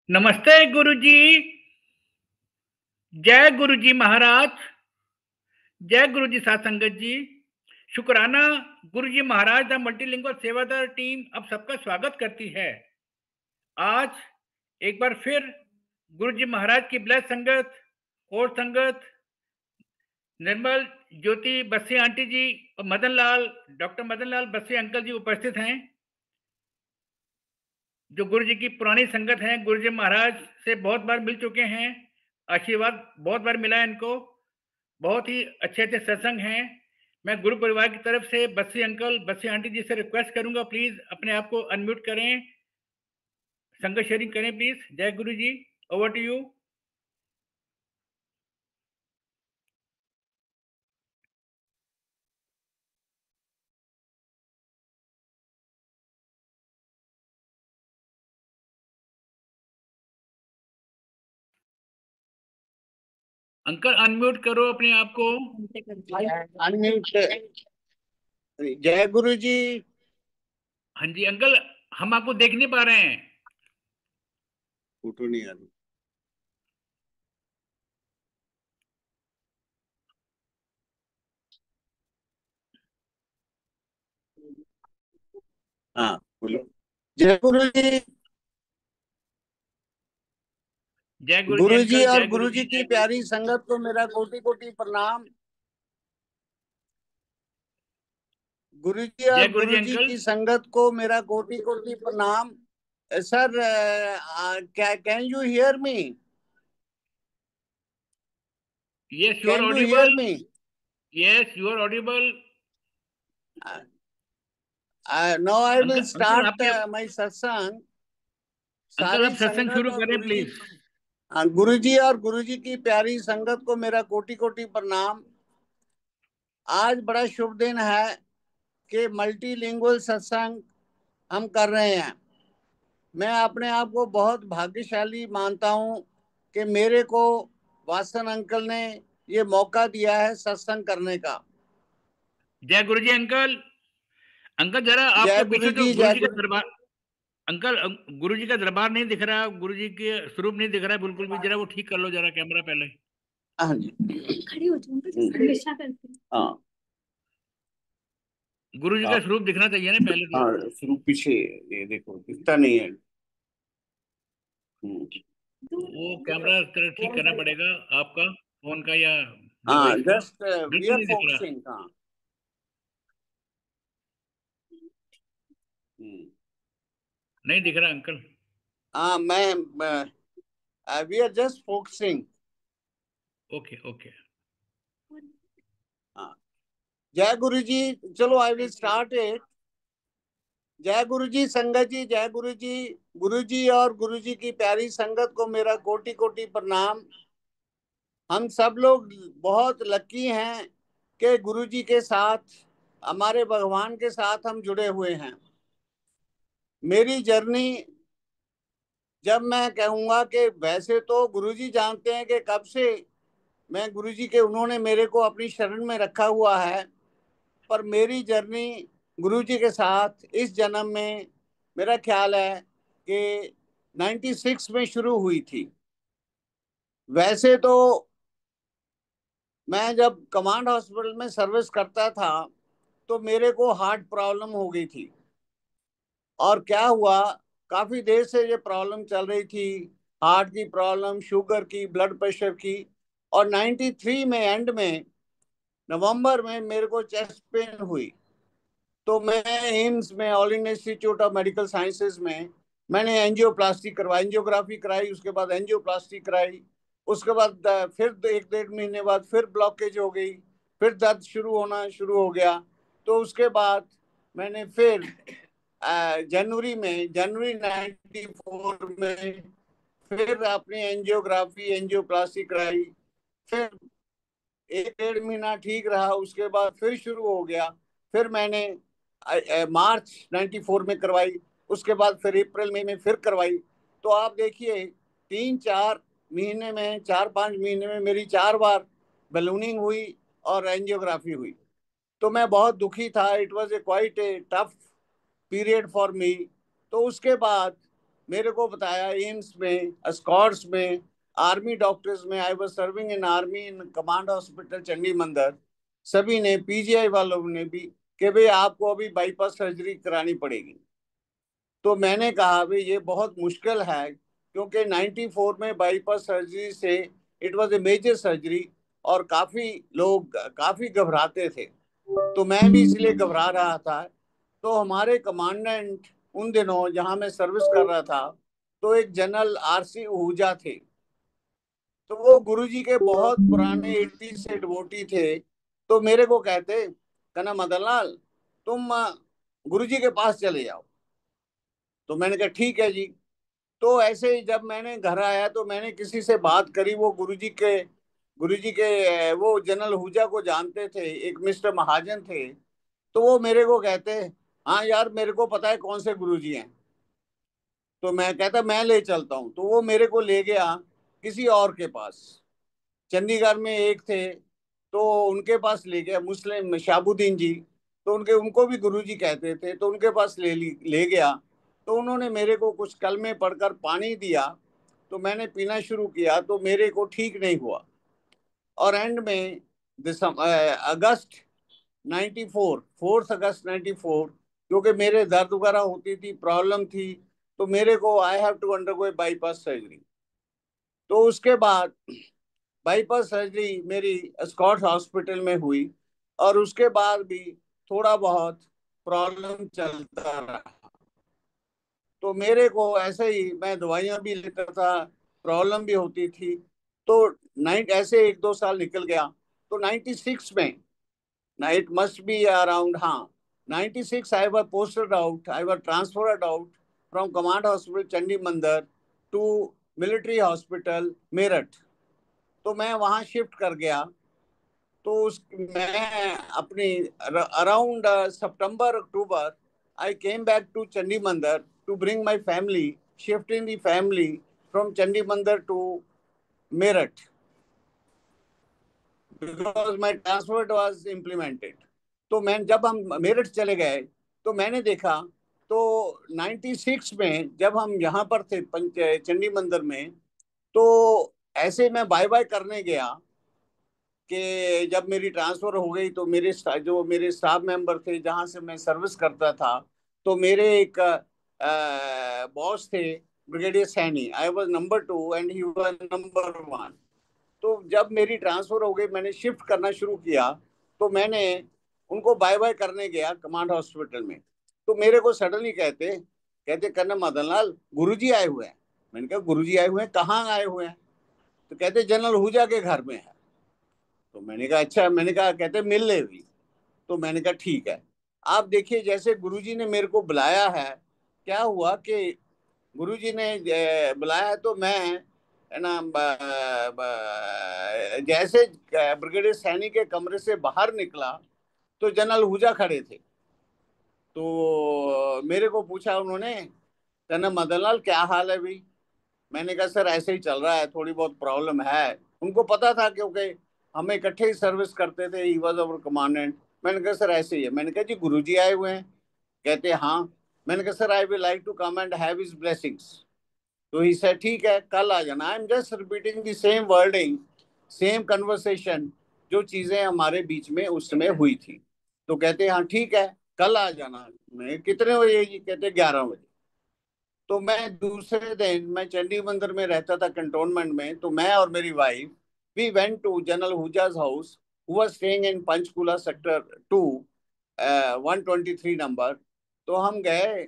नमस्ते गुरुजी। जय गुरुजी महाराज। जय गुरुजी साथ संगत जी। शुक्राना। गुरुजी महाराज द मल्टीलिंगुअल सेवादार टीम अब सबका स्वागत करती है। आज एक बार फिर गुरुजी महाराज की ब्लेस संगत और संगत निर्मल ज्योति बस्सी आंटी जी और डॉक्टर मदन लाल बस्सी अंकल जी उपस्थित हैं, जो गुरु जी की पुरानी संगत है। गुरु जी महाराज से बहुत बार मिल चुके हैं, आशीर्वाद बहुत बार मिला है इनको। बहुत ही अच्छे अच्छे सत्संग हैं। मैं गुरु परिवार की तरफ से बस्सी अंकल बस्सी आंटी जी से रिक्वेस्ट करूंगा, प्लीज अपने आप को अनम्यूट करें, संगत शेयरिंग करें प्लीज। जय Guru ji, over to you. Uncle unmute करो अपने आप को। अनम्यूट। जय गुरु जी। हाँ जी अंकल, हम आपको देख नहीं पा रहे हैं। फोटो नहीं आ रही। हाँ बोलो। जय गुरु जी। जय गुरु जी गुरु जी अंकल, और जय गुरु गुरु जी जी। की प्यारी संगत को मेरा कोटि कोटि प्रणाम। गुरु जी जय और गुरु जी गुरु जी अंकल। की संगत को मेरा कोटि कोटि प्रणाम। सर, क्या can you hear me? Yes you are can you audible. Hear me? Yes you are audible. Now I will uncle uncle start आपके माय सत्संग। अंकल सारी आप सत्संग संगत शुरू और करें गुरु जी, प्लीज। गुरु जी और गुरु जी की प्यारी संगत को मेरा कोटि कोटि प्रणाम। आज बड़ा शुभ दिन है कि मल्टीलिंगुअल सत्संग हम कर रहे हैं। मैं अपने आप को बहुत भाग्यशाली मानता हूं कि मेरे को वासन अंकल ने ये मौका दिया है सत्संग करने का। जय गुरु जी अंकल। अंकल जरा जय आपके गुरु पीछे जो जी। गुरु जय जी का गुरु। दरबार, अंकल गुरु जी का दरबार नहीं दिख रहा, गुरु जी के स्वरूप नहीं दिख रहा है बिल्कुल भी। जरा वो ठीक कर लो जरा कैमरा पहले। हाँ जी, खड़ी हो जाऊं हमेशा करती हूं। हाँ गुरु जी का हाँ स्वरूप दिखना चाहिए ना पहले तो। हाँ, शुरू पीछे। ये देखो दिखता नहीं है। वो कैमरा जरा ठीक करना पड़ेगा आपका, फोन का या हाँ, डिवाइस का। जस्ट वी बिल्कुल आर नहीं दिख रहा। फोकसिंग। हाँ। नहीं दिख रहा अंकल। हाँ, मैं we are just focusing. Okay okay. हाँ। जय गुरु जी। चलो आई विल स्टार्ट इट। जय गुरु जी संगत जी। जय गुरु जी। गुरु जी और गुरु जी की प्यारी संगत को मेरा कोटि कोटि प्रणाम। हम सब लोग बहुत लकी हैं कि गुरु जी के साथ, हमारे भगवान के साथ हम जुड़े हुए हैं। मेरी जर्नी, जब मैं कहूँगा कि वैसे तो गुरु जी जानते हैं कि कब से मैं गुरु जी के, उन्होंने मेरे को अपनी शरण में रखा हुआ है। पर मेरी जर्नी गुरु जी के साथ इस जन्म में मेरा ख्याल है कि 96 में शुरू हुई थी। वैसे तो मैं जब कमांड हॉस्पिटल में सर्विस करता था तो मेरे को हार्ट प्रॉब्लम हो गई थी। और क्या हुआ, काफी देर से ये प्रॉब्लम चल रही थी, हार्ट की प्रॉब्लम, शुगर की, ब्लड प्रेशर की। और 93 में एंड में नवंबर में मेरे को चेस्ट पेन हुई। तो मैं एम्स में, all India institute of medical sciences में मैंने एंजियोप्लास्टी करवाई, एंजियोग्राफी कराई, उसके बाद एंजियोप्लास्टी कराई। उसके बाद फिर एक डेढ़ महीने बाद फिर ब्लॉकेज हो गई, फिर दर्द शुरू हो गया। तो उसके बाद मैंने फिर जनवरी 94 में फिर अपनी एंजियोग्राफी एंजियोप्लास्टी कराई। फिर एक डेढ़ महीना ठीक रहा, उसके बाद फिर शुरू हो गया। फिर मैंने मार्च 94 में करवाई। उसके बाद फिर अप्रैल मई में फिर करवाई। तो आप देखिए, 3-4 महीने में, 4-5 महीने में मेरी 4 बार बलूनिंग हुई और एंजियोग्राफी हुई। तो मैं बहुत दुखी था। It was a quite a tough period for me. तो उसके बाद मेरे को बताया एम्स में, स्कॉट्स में, आर्मी डॉक्टर्स में, I was serving in army in command hospital Chandi मंदिर, सभी ने, पीजीआई वालों ने भी, कि भाई आपको अभी बाईपास सर्जरी करानी पड़ेगी। तो मैंने कहा भाई ये बहुत मुश्किल है, क्योंकि 94 में बाईपास सर्जरी से, it was a major surgery, और काफी लोग काफी घबराते थे, तो मैं भी इसलिए घबरा रहा था। तो हमारे कमांडेंट उन दिनों जहां मैं सर्विस कर रहा था, तो एक जनरल आरसी आहूजा थे, तो वो गुरुजी के बहुत पुराने 80 से डिवोटी थे। तो मेरे को कहते, कहना मदन लाल, तुम गुरुजी के पास चले जाओ। तो मैंने कहा ठीक है जी। तो ऐसे ही जब मैंने घर आया तो मैंने किसी से बात करी, वो गुरुजी के वो जनरल आहूजा को जानते थे, एक मिस्टर महाजन थे। तो वो मेरे को कहते, हाँ यार मेरे को पता है कौन से गुरुजी हैं। तो मैं कहता मैं ले चलता हूँ। तो वो मेरे को ले गया किसी और के पास, चंडीगढ़ में एक थे, तो उनके पास ले गया, मुस्लिम शाबुद्दीन जी। तो उनके उनको भी गुरुजी कहते थे, तो उनके पास ले गया। तो उन्होंने मेरे को कुछ कलमे पढ़कर पानी दिया, तो मैंने पीना शुरू किया, तो मेरे को ठीक नहीं हुआ। और एंड में अगस्त 94, 4 अगस्त 94, क्योंकि मेरे दर्द वगैरह होती थी, प्रॉब्लम थी, तो मेरे को I have to undergo bypass surgery. तो उसके बाद बाईपास सर्जरी मेरी स्कॉट हॉस्पिटल में हुई, और उसके बाद भी थोड़ा बहुत प्रॉब्लम चलता रहा। तो मेरे को ऐसे ही मैं दवाइयां भी लेता था, प्रॉब्लम भी होती थी। तो नाइट ऐसे 1-2 साल निकल गया। तो 96 में, ना इट मस्ट बी अराउंड, हाँ, 96 I were posted out, I were transferred out from command hospital Chandi Mandir to military hospital Meerut. तो मैं वहां शिफ्ट कर गया। तो उस मैं अपनी अराउंड सितंबर अक्टूबर, I came back to Chandi Mandir to bring my family, shifting the family from Chandi Mandir to Meerut, because my transfer was implemented. तो मैं जब हम मेरठ चले गए, तो मैंने देखा, तो 96 में जब हम यहाँ पर थे चंडी मंदिर में, तो ऐसे मैं बाय बाय करने गया, कि जब मेरी ट्रांसफर हो गई, तो जो मेरे स्टाफ मेंबर थे जहां से मैं सर्विस करता था, तो मेरे एक बॉस थे, brigadier Saini, I was number 2 and he was number 1। तो जब मेरी ट्रांसफर हो गई, मैंने शिफ्ट करना शुरू किया, तो मैंने उनको बाय बाय करने गया कमांड हॉस्पिटल में। तो मेरे को सडनली कहते कहते करना मदन लाल, गुरुजी आए हुए हैं। मैंने कहा गुरुजी आए हुए हैं, कहाँ आए हुए हैं? तो कहते जनरल आहूजा के घर में है। तो मैंने कहा अच्छा। मैंने कहा, कहते मिल ले भी। तो मैंने कहा ठीक है। आप देखिए, जैसे गुरुजी ने मेरे को बुलाया है, क्या हुआ कि गुरुजी ने बुलाया है, तो मैं, है ना, जैसे ब्रिगेडियर सैनी के कमरे से बाहर निकला, तो जनरल आहूजा खड़े थे। तो मेरे को पूछा उन्होंने, कहना मदन लाल क्या हाल है भाई? मैंने कहा सर ऐसे ही चल रहा है, थोड़ी बहुत प्रॉब्लम है। उनको पता था, क्योंकि हम इकट्ठे ही सर्विस करते थे, ही वॉज अवर कमांडेंट। मैंने कहा सर ऐसे ही है। मैंने कहा जी गुरुजी आए हुए हैं? कहते हाँ। मैंने कहा sir I will like to come and have his blessings. तो ही सेड ठीक है, कल आ जाना। I am just repeating the same wording, same conversation, जो चीजें हमारे बीच में उस समय हुई थी। तो कहते हाँ ठीक है, कल आ जाना। मैं कितने बजे जी? कहते 11 बजे। तो मैं दूसरे दिन, मैं चंडी मंदिर में रहता था कंटोनमेंट में, तो मैं और मेरी wife, we went to general हुजाज house, who was staying in Panchkula sector 2, 123 number. तो हम गए,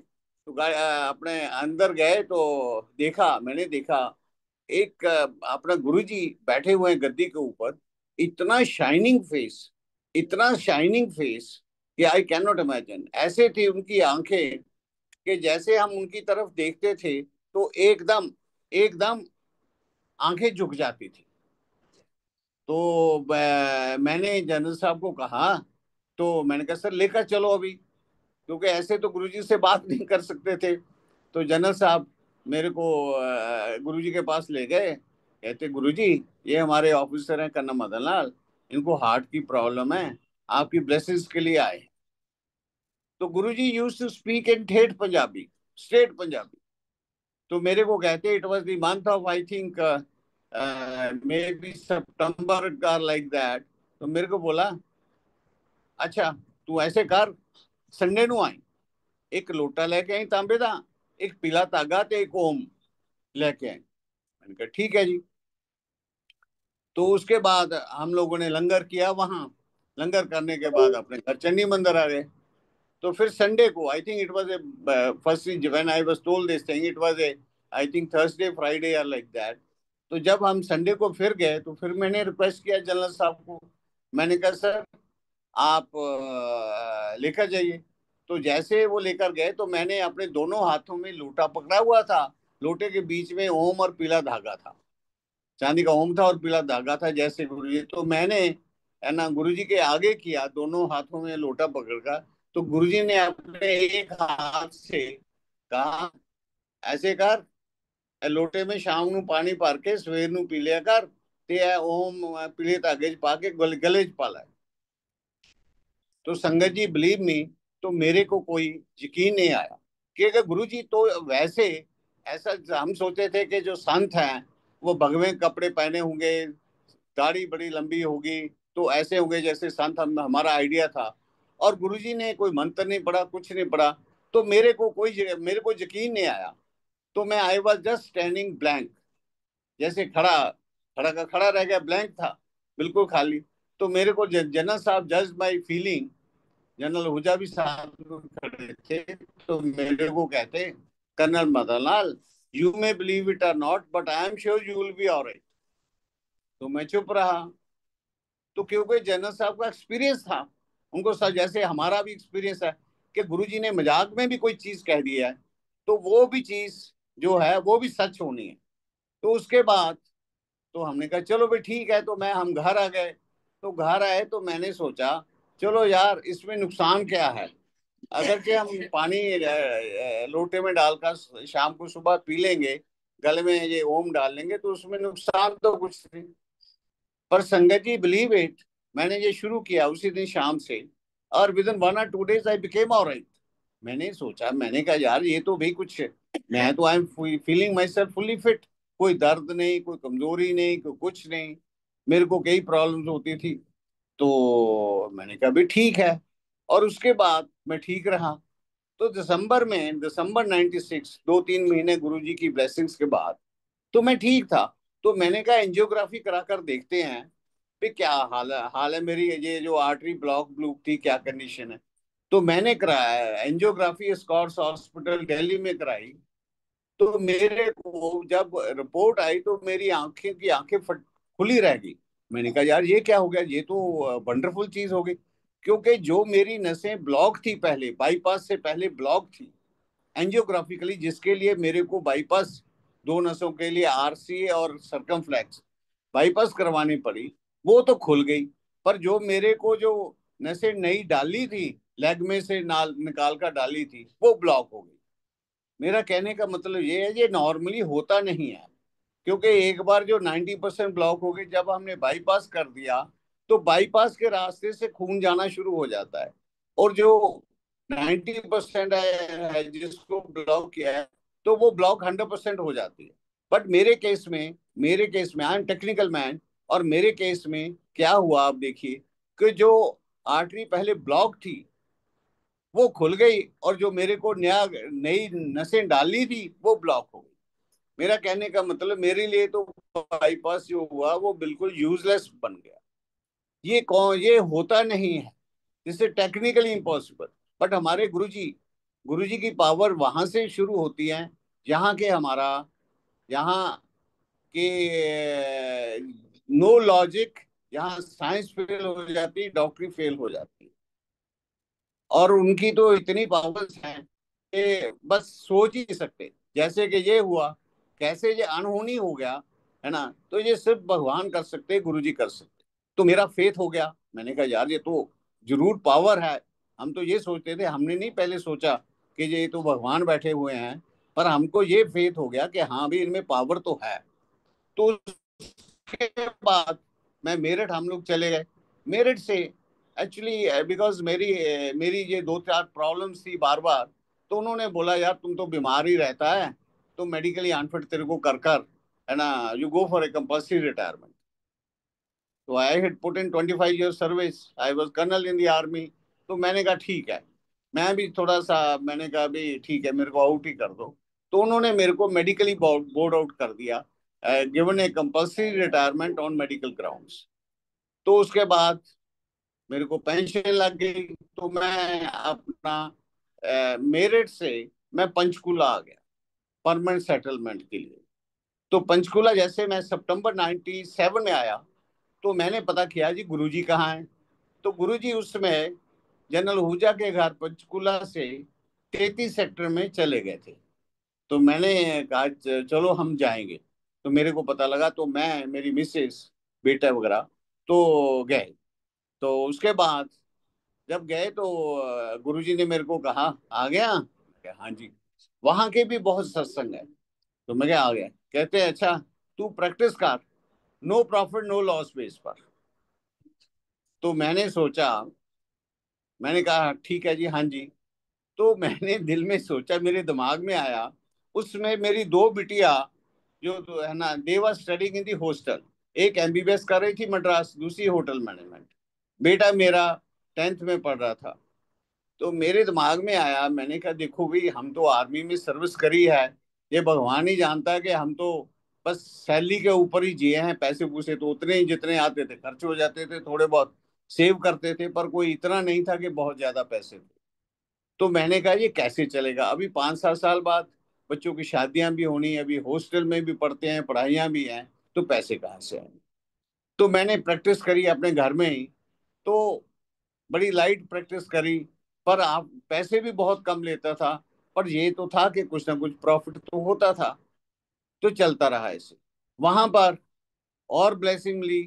तो अपने अंदर गए, तो मैंने देखा एक अपना गुरुजी बैठे हुए हैं गद्दी के ऊपर। इतना शाइनिंग फेस, इतना शाइनिंग फेस, कि आई कैन नॉट इमेजिन। ऐसे थी उनकी आंखें कि जैसे हम उनकी तरफ देखते थे, तो एकदम एकदम आंखें झुक जाती थी। तो मैंने जनरल साहब को कहा, तो मैंने कहा सर लेकर चलो अभी, क्योंकि ऐसे तो गुरुजी से बात नहीं कर सकते थे। तो जनरल साहब मेरे को गुरुजी के पास ले गए। कहते गुरुजी, ये हमारे ऑफिसर हैं कन्ना मदन लाल, इनको हार्ट की प्रॉब्लम है, आपकी ब्लेसिंग्स के लिए आए। तो Guruji used to speak in ठेठ पंजाबी, स्ट्रेट पंजाबी। तो मेरे को कहते it was the month of I think maybe सितंबर का लाइक दैट। तो मेरे को बोला अच्छा तू ऐसे कर, संडे नु आई, एक लोटा लेके आई तांबे दा, एक पीला धागा ते एक ओम लेके आई। मैंने कहा ठीक है जी। तो उसके बाद हम लोगों ने लंगर किया वहां। लंगर करने के बाद अपने घर चंडी मंदिर आ गए। तो फिर संडे को I think it was A first when I was told this thing it was A I think Thursday Friday और लाइक दैट। तो जब हम संडे को फिर गए तो फिर मैंने रिक्वेस्ट किया जनरल साहब को। मैंने कहा सर आप लेकर जाइए। तो जैसे वो लेकर गए तो मैंने अपने दोनों हाथों में लोटा पकड़ा हुआ था। लोटे के बीच में ओम और पीला धागा था, चांदी का ओम था और पीला धागा था जैसे गुरु जी। तो मैंने है ना गुरु जी के आगे किया दोनों हाथों में लोटा पकड़कर। तो गुरु जी ने अपने एक हाथ से कहा ऐसे कर, ए लोटे में शाम ਨੂੰ पानी भर के सवेर ਨੂੰ पी लिया कर, ते ए ओम पीले धागे च पा के गले च पा लै। तो संगत जी बिलीव मी, तो मेरे को कोई यकीन नहीं आया कि अगर गुरु जी तो वैसे ऐसा हम सोचे थे कि जो संत हैं वो भगवे कपड़े पहने होंगे, दाढ़ी बड़ी लंबी होगी, तो ऐसे होंगे जैसे संत हमारा आइडिया था। और गुरुजी ने कोई मंत्र नहीं पढ़ा, कुछ नहीं पढ़ा। तो मेरे को यकीन नहीं आया। तो मैं I was just standing blank, जैसे खड़ा खड़ा का खड़ा रह गया, ब्लैंक था बिल्कुल खाली। तो मेरे को जनरल साहब जज माई फीलिंग, जनरल हुजा भी साहब खड़े थे। तो मेरे को कहते colonel Madanlal you may believe it or not but I am sure you will be alright. तो मैं चुप रहा। तो क्योंकि जनरल साहब का एक्सपीरियंस था, उनको सर जैसे हमारा भी एक्सपीरियंस है कि गुरुजी ने मजाक में भी कोई चीज कह दिया है तो वो भी चीज जो है वो भी सच होनी है। तो उसके बाद तो हमने कहा चलो भाई ठीक है। तो हम घर आ गए। तो घर आए तो मैंने सोचा चलो यार इसमें नुकसान क्या है, अगर कि हम पानी लोटे में डालकर शाम को सुबह पी लेंगे, गले में ये ओम डाल लेंगे, तो उसमें नुकसान तो कुछ नहीं। पर संगत जी बिलीव इट, मैंने ये शुरू किया उसी दिन शाम से, और with in 1 or 2 days I became alright. मैंने सोचा, मैंने कहा यार ये तो भाई कुछ, मैं तो I am feeling my self fully fit, कोई दर्द नहीं, कोई कमजोरी नहीं, कोई कुछ नहीं। मेरे को कई प्रॉब्लम्स होती थी। तो मैंने कहा भी ठीक है। और उसके बाद मैं ठीक रहा। तो दिसंबर 96, 2-3 महीने गुरुजी की ब्लेसिंग्स के बाद तो मैं ठीक था। तो मैंने कहा एंजियोग्राफी करा कर देखते हैं भी क्या हाल है मेरी, ये जो आर्टरी ब्लॉक थी क्या कंडीशन है। तो मैंने कराया एंजियोग्राफी स्कॉट्स हॉस्पिटल दिल्ली में कराई। तो मेरे को जब रिपोर्ट आई तो मेरी आंखें की आंखें खुली रह गई। मैंने कहा यार ये क्या हो गया, ये तो वंडरफुल चीज हो गई। क्योंकि जो मेरी नसें ब्लॉक थी पहले, बाईपास से पहले ब्लॉक थी एंजियोग्राफिकली, जिसके लिए मेरे को बाईपास, दो नसों के लिए आरसी और सरकमफ्लेक्स बाईपास करवानी पड़ी, वो तो खुल गई। पर जो मेरे को जो नसें नई डाली थी, लेग में से नाल निकाल कर डाली थी, वो ब्लॉक हो गई। मेरा कहने का मतलब ये है ये नॉर्मली होता नहीं है। क्योंकि एक बार जो 90% ब्लॉक हो गई, जब हमने बाईपास कर दिया तो बाईपास के रास्ते से खून जाना शुरू हो जाता है। और जो 90% है जिसको ब्लॉक किया है, तो वो ब्लॉक 100% हो जाती है। बट मेरे केस में आई एम टेक्निकल मैन, और मेरे केस में क्या हुआ आप देखिए कि जो आर्टरी पहले ब्लॉक थी वो खुल गई, और जो मेरे को नया नई नसें डाली थी वो ब्लॉक हो गई। मेरा कहने का मतलब मेरे लिए तो बाईपास जो हुआ वो बिल्कुल यूजलेस बन गया। ये होता नहीं है, इससे टेक्निकली इम्पॉसिबल। बट हमारे गुरुजी की पावर वहां से शुरू होती है जहाँ के हमारा, यहाँ के नो लॉजिक, यहाँ साइंस फेल हो जाती है, डॉक्टरी फेल हो जाती है। और उनकी तो इतनी पावर्स हैं कि बस सोच ही नहीं सकते। जैसे कि ये हुआ, कैसे ये अनहोनी हो गया, है ना, तो ये सिर्फ भगवान कर सकते, गुरु जी कर सकते। तो मेरा फेथ हो गया। मैंने कहा यार ये तो जरूर पावर है। हम तो ये सोचते थे, हमने नहीं पहले सोचा कि ये तो भगवान बैठे हुए हैं, पर हमको ये फेथ हो गया कि हाँ भी इनमें पावर तो है। तो उसके बाद मैं मेरठ, हम लोग चले गए। मेरठ से एक्चुअली बिकॉज मेरी ये 2-4 प्रॉब्लम्स थी बार बार। तो उन्होंने बोला यार तुम तो बीमार ही रहता है, तो मेडिकली अनफिट तेरे को कर, है ना, you go for a compulsory retirement. तो I had put in 25 year service, I was colonel in the army. तो मैंने कहा ठीक है, मैं भी थोड़ा सा, मैंने कहा भी ठीक है, मेरे को आउट ही कर दो। तो उन्होंने मेरे को मेडिकली बोर्ड आउट कर दिया, given A compulsory retirement on medical grounds. तो उसके बाद मेरे को पेंशन लग गई। तो मैं अपना मेरिट से मैं पंचकुला आ गया परमानेंट सेटलमेंट के लिए। तो पंचकुला जैसे मैं सितंबर 97 में आया, तो मैंने पता किया जी गुरुजी कहाँ हैं। तो गुरुजी उस समय जनरल हुजा के घर पंचकुला से 33 सेक्टर में चले गए थे। तो मैंने कहा चलो हम जाएंगे। तो मेरे को पता लगा, तो मैं, मेरी मिसेस, बेटा वगैरह तो गए। तो उसके बाद जब गए तो गुरुजी ने मेरे को कहा आ गया। मैं कहा, हाँ जी। वहां के भी बहुत सत्संग है। तो मैं क्या, आ गया। कहते हैं अच्छा तू प्रैक्टिस कर, no profit no loss base पर। तो मैंने सोचा, मैंने कहा ठीक है जी, हाँ जी। तो मैंने दिल में सोचा, मेरे दिमाग में आया, उसमें मेरी दो बिटिया जो तो है ना, they were studying in the hostel. एक एमबीबीएस कर रही थी मद्रास, दूसरी होटल मैनेजमेंट। बेटा मेरा 10th में पढ़ रहा था। तो मेरे दिमाग में आया, मैंने कहा देखो भाई, हम तो आर्मी में सर्विस करी है, ये भगवान ही जानता है कि हम तो बस सैलरी के ऊपर ही जिए हैं। पैसे पूसे तो उतने ही जितने आते थे खर्च हो जाते थे, थोड़े बहुत सेव करते थे, पर कोई इतना नहीं था कि बहुत ज्यादा पैसे थे। तो मैंने कहा ये कैसे चलेगा, अभी 5-7 साल बाद बच्चों की शादियां भी होनी है, अभी हॉस्टल में भी पढ़ते हैं, पढ़ाइयाँ भी हैं, तो पैसे कहाँ से आए। तो मैंने प्रैक्टिस करी अपने घर में ही। तो बड़ी लाइट प्रैक्टिस करी, पर आप पैसे भी बहुत कम लेता था। पर ये तो था कि कुछ ना कुछ प्रॉफिट तो होता था। तो चलता रहा ऐसे वहां पर, और ब्लेसिंग ली,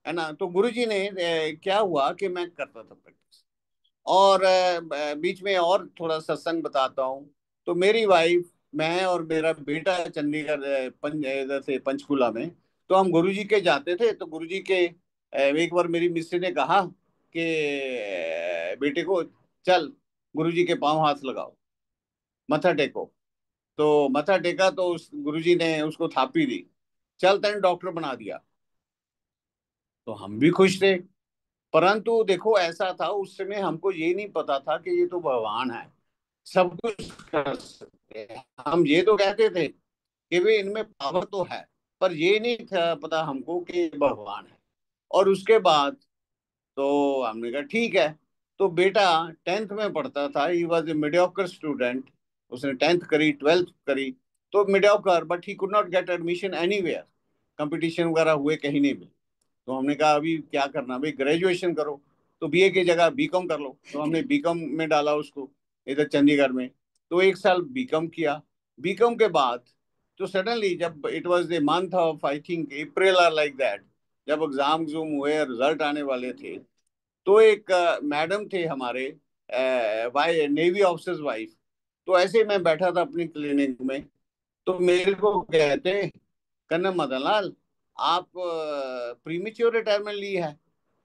है ना। तो गुरुजी ने क्या हुआ कि मैं करता था प्रैक्टिस, और बीच में और थोड़ा सत्संग बताता हूँ। तो मेरी वाइफ, मैं और मेरा बेटा चंडीगढ़ इधर से पंचकुला में, तो हम गुरुजी के जाते थे। तो गुरुजी के एक बार मेरी मिस्सी ने कहा कि बेटे को, चल गुरुजी के पांव हाथ लगाओ, मत्था टेको। तो मत्था टेका, तो उस गुरुजी ने उसको थापी दी, चल तेने डॉक्टर बना दिया। तो हम भी खुश थे। परंतु देखो ऐसा था, उस समय हमको ये नहीं पता था कि ये तो भगवान है, सब कुछ कर सकते हैं। हम ये तो कहते थे कि वे इनमें पावर तो है, पर ये नहीं था पता हमको कि ये भगवान है। और उसके बाद तो हमने कहा ठीक है। तो बेटा 10th में पढ़ता था, he was a mediocre student. उसने 10th करी, 12th करी, तो mediocre, but he could not get admission anywhere. Competition वगैरह हुए, कहीं नहीं मिले। तो हमने कहा अभी क्या करना भाई, ग्रेजुएशन करो। तो बीए की जगह बीकॉम कर लो। तो हमने बीकॉम में डाला उसको, इधर चंडीगढ़ में। तो एक साल बीकॉम किया। बीकॉम के बाद तो सडनली, जब it was the month of I think April और लाइक दैट, जब एग्जाम जूम हुए, रिजल्ट आने वाले थे, तो एक मैडम थे हमारे, वाई नेवी ऑफिसर्स वाइफ। तो ऐसे ही मैं बैठा था अपनी क्लिनिक में, तो मेरे को कहते, कन्ना मदन लाल, आप प्रीमेच्योर रिटायरमेंट ली है।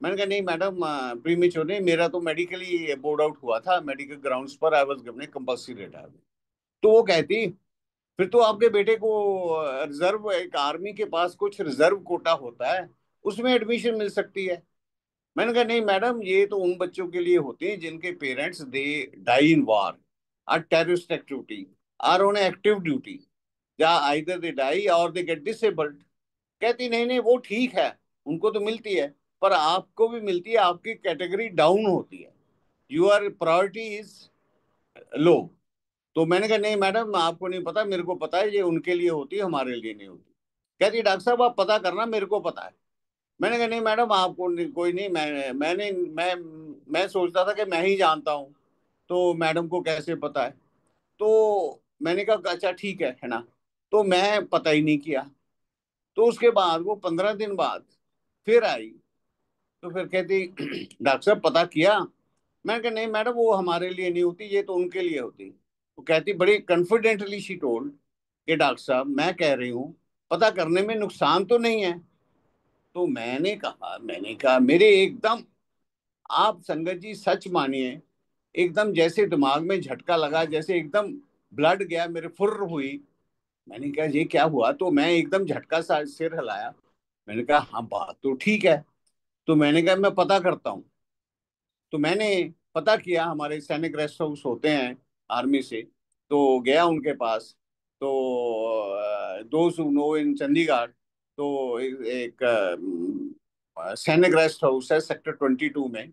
मैंने कहा नहीं मैडम, प्रीमेच्योर नहीं, मेरा तो मेडिकली बोर्ड आउट हुआ था, मेडिकल ग्राउंड्स पर I was given compulsory retirement. तो वो कहती, फिर तो आपके बेटे को रिजर्व, एक आर्मी के पास कुछ रिजर्व कोटा होता है, उसमें एडमिशन मिल सकती है। मैंने कहा नहीं मैडम, ये तो उन बच्चों के लिए होते हैं जिनके parents they die in war, or terrorist activity, or on active duty, या आइदर दे डाई और दे गेट डिसेबल्ड। कहती नहीं नहीं वो ठीक है, उनको तो मिलती है, पर आपको भी मिलती है, आपकी कैटेगरी डाउन होती है, यूर प्रायोरिटी इज लो। तो मैंने कहा नहीं मैडम, आपको नहीं पता, मेरे को पता है, ये उनके लिए होती है, हमारे लिए नहीं होती। कहती डॉक्टर साहब आप पता करना, मेरे को पता है। मैंने कहा नहीं मैडम, आपको नहीं, कोई नहीं, मैं सोचता था कि मैं ही जानता हूँ, तो मैडम को कैसे पता है। तो मैंने कहा अच्छा ठीक है ना। तो मैं पता ही नहीं किया। तो उसके बाद वो 15 दिन बाद फिर आई। तो फिर कहती डॉक्टर साहब पता किया। मैंने कहा नहीं मैडम, वो हमारे लिए नहीं होती, ये तो उनके लिए होती। वो कहती बड़ी कॉन्फिडेंटली शी टोल्ड कि डॉक्टर साहब मैं कह रही हूँ, पता करने में नुकसान तो नहीं है। तो मैंने कहा मेरे एकदम, आप संगत जी सच मानिए, एकदम जैसे दिमाग में झटका लगा, जैसे एकदम ब्लड गया, मेरे फुर्र हुई। मैंने कहा ये क्या हुआ? तो मैं एकदम झटका सा सिर हिलाया। मैंने कहा हाँ बात तो ठीक है। तो मैंने कहा मैं पता करता हूँ। तो मैंने पता किया, हमारे सैनिक रेस्ट हाउस होते हैं आर्मी से, तो गया उनके पास। तो दोस्त नो इन चंडीगढ़, तो एक सैनिक रेस्ट हाउस है सेक्टर 22 में,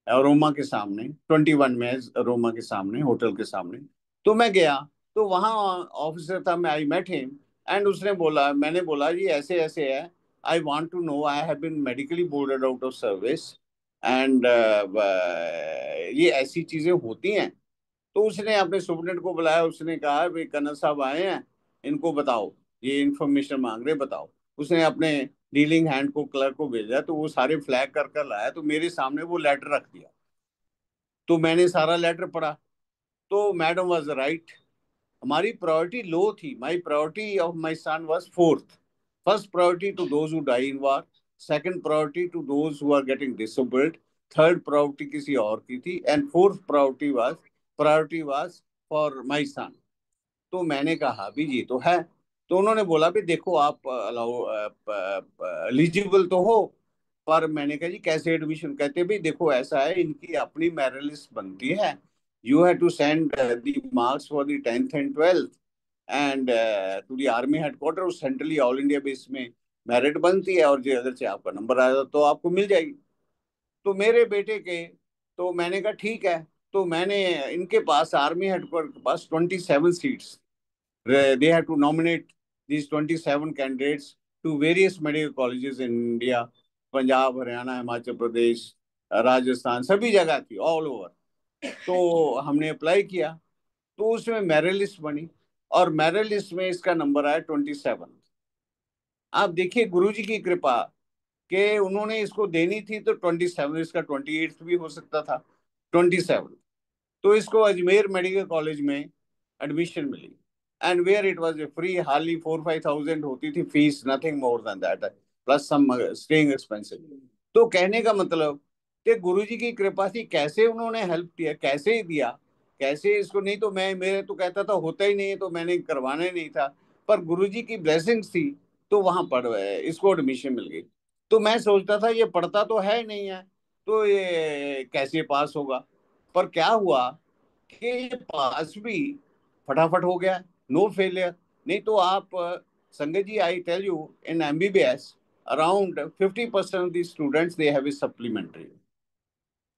रोमा के सामने, 21 में, रोमा के सामने, होटल के सामने। तो मैं गया, तो वहाँ ऑफिसर था, मैं आई मेट हिम। एंड उसने बोला, मैंने बोला जी ऐसे ऐसे है, I want to know, I have been medically boarded out of service, and ये ऐसी चीजें होती हैं। तो उसने अपने सुपरडेंट को बुलाया, उसने कहा भाई कन्नर साहब आए हैं, इनको बताओ, ये इन्फॉर्मेशन मांग रहे, बताओ। उसने अपने डीलिंग हैंड को, क्लर्क को भेजा, तो वो सारे फ्लैग कर कर लाया, तो मेरे सामने वो लेटर रख दिया। तो मैंने सारा लेटर पढ़ा। तो मैडम वाज राइट, हमारी प्रायोरिटी लो थी। My priority of my son was fourth. First priority to those who die in war, second priority to those who are getting disabled, third priority किसी और की थी, and fourth priority was for my son. तो मैंने कहा भी ये तो है। तो उन्होंने बोला भी देखो आप अलाउ एलिजिबल तो हो, पर मैंने कहा जी कैसे एडमिशन? कहते भी देखो ऐसा है, इनकी अपनी मेरिट लिस्ट बनती है, you have to send the marks for the 10th and 12th and to the army headquarter, उस सेंट्रली ऑल इंडिया बेस में मेरिट बनती है, और जो अगर से आपका नंबर आया तो आपको मिल जाएगी। तो मेरे बेटे के, तो मैंने कहा ठीक है। तो मैंने इनके पास, आर्मी हेडक्वार्टर के पास 27 seats, they have to nominate these 27 candidates to various medical colleges in India, Punjab, Haryana, Himachal Pradesh, Rajasthan, सभी जगह थी, ऑल ओवर। तो हमने अप्लाई किया, तो उसमें मेरिट लिस्ट बनी, और मेरिट लिस्ट में इसका नंबर आया 27। आप देखिए गुरुजी की कृपा, कि उन्होंने इसको देनी थी तो 27, इसका 28 भी हो सकता था, 27। तो इसको अजमेर मेडिकल कॉलेज में एडमिशन मिली, and where it was a free, hardly 4-5 thousand होती थी fees, nothing more than that, plus some staying expensive. तो कहने का मतलब कि गुरुजी की कृपा थी, कैसे उन्होंने हेल्प किया, कैसे ही दिया, कैसे इसको, नहीं तो मैं, मेरे तो कहता था होता ही नहीं है, तो मैंने करवाना ही नहीं था। पर गुरुजी की ब्लेसिंग्स थी, तो वहां पढ़ इसको एडमिशन मिल गई। तो मैं सोचता था ये पढ़ता तो है नहीं है, तो ये कैसे पास होगा? पर क्या हुआ कि ये पास भी फटाफट हो गया, नो फेलियर। नहीं तो आप संगत जी, I tell you, in MBBS around 50% of the students they have a supplementary,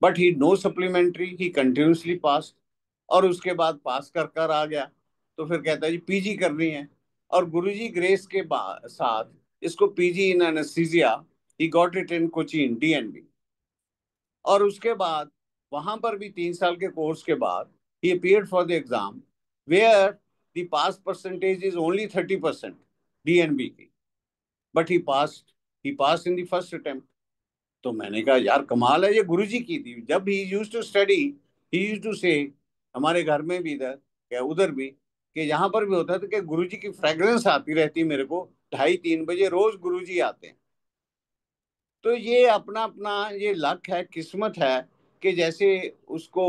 but he no supplementary, he continuously pass. और उसके बाद पास कर कर आ गया, तो फिर कहता है जी पीजी करनी है। और गुरुजी ग्रेस के साथ इसको PG in anaesthesia, he got it in Cochin DNB. और उसके बाद वहां पर भी 3 साल के कोर्स के बाद ही appeared for the exam, where the pass percentage is only 30% DNB की, but he pass in the first attempt. तो मैंने कहा यार कमाल है, ये गुरुजी की थी। जब he used to study, he used to say, हमारे घर में भी इधर या उधर भी, कि यहाँ पर भी होता था कि गुरुजी की फ्रेग्रेंस आती रहती मेरे को, 2:30-3 बजे रोज गुरुजी आते हैं। तो ये अपना अपना ये लक है, किस्मत है, कि जैसे उसको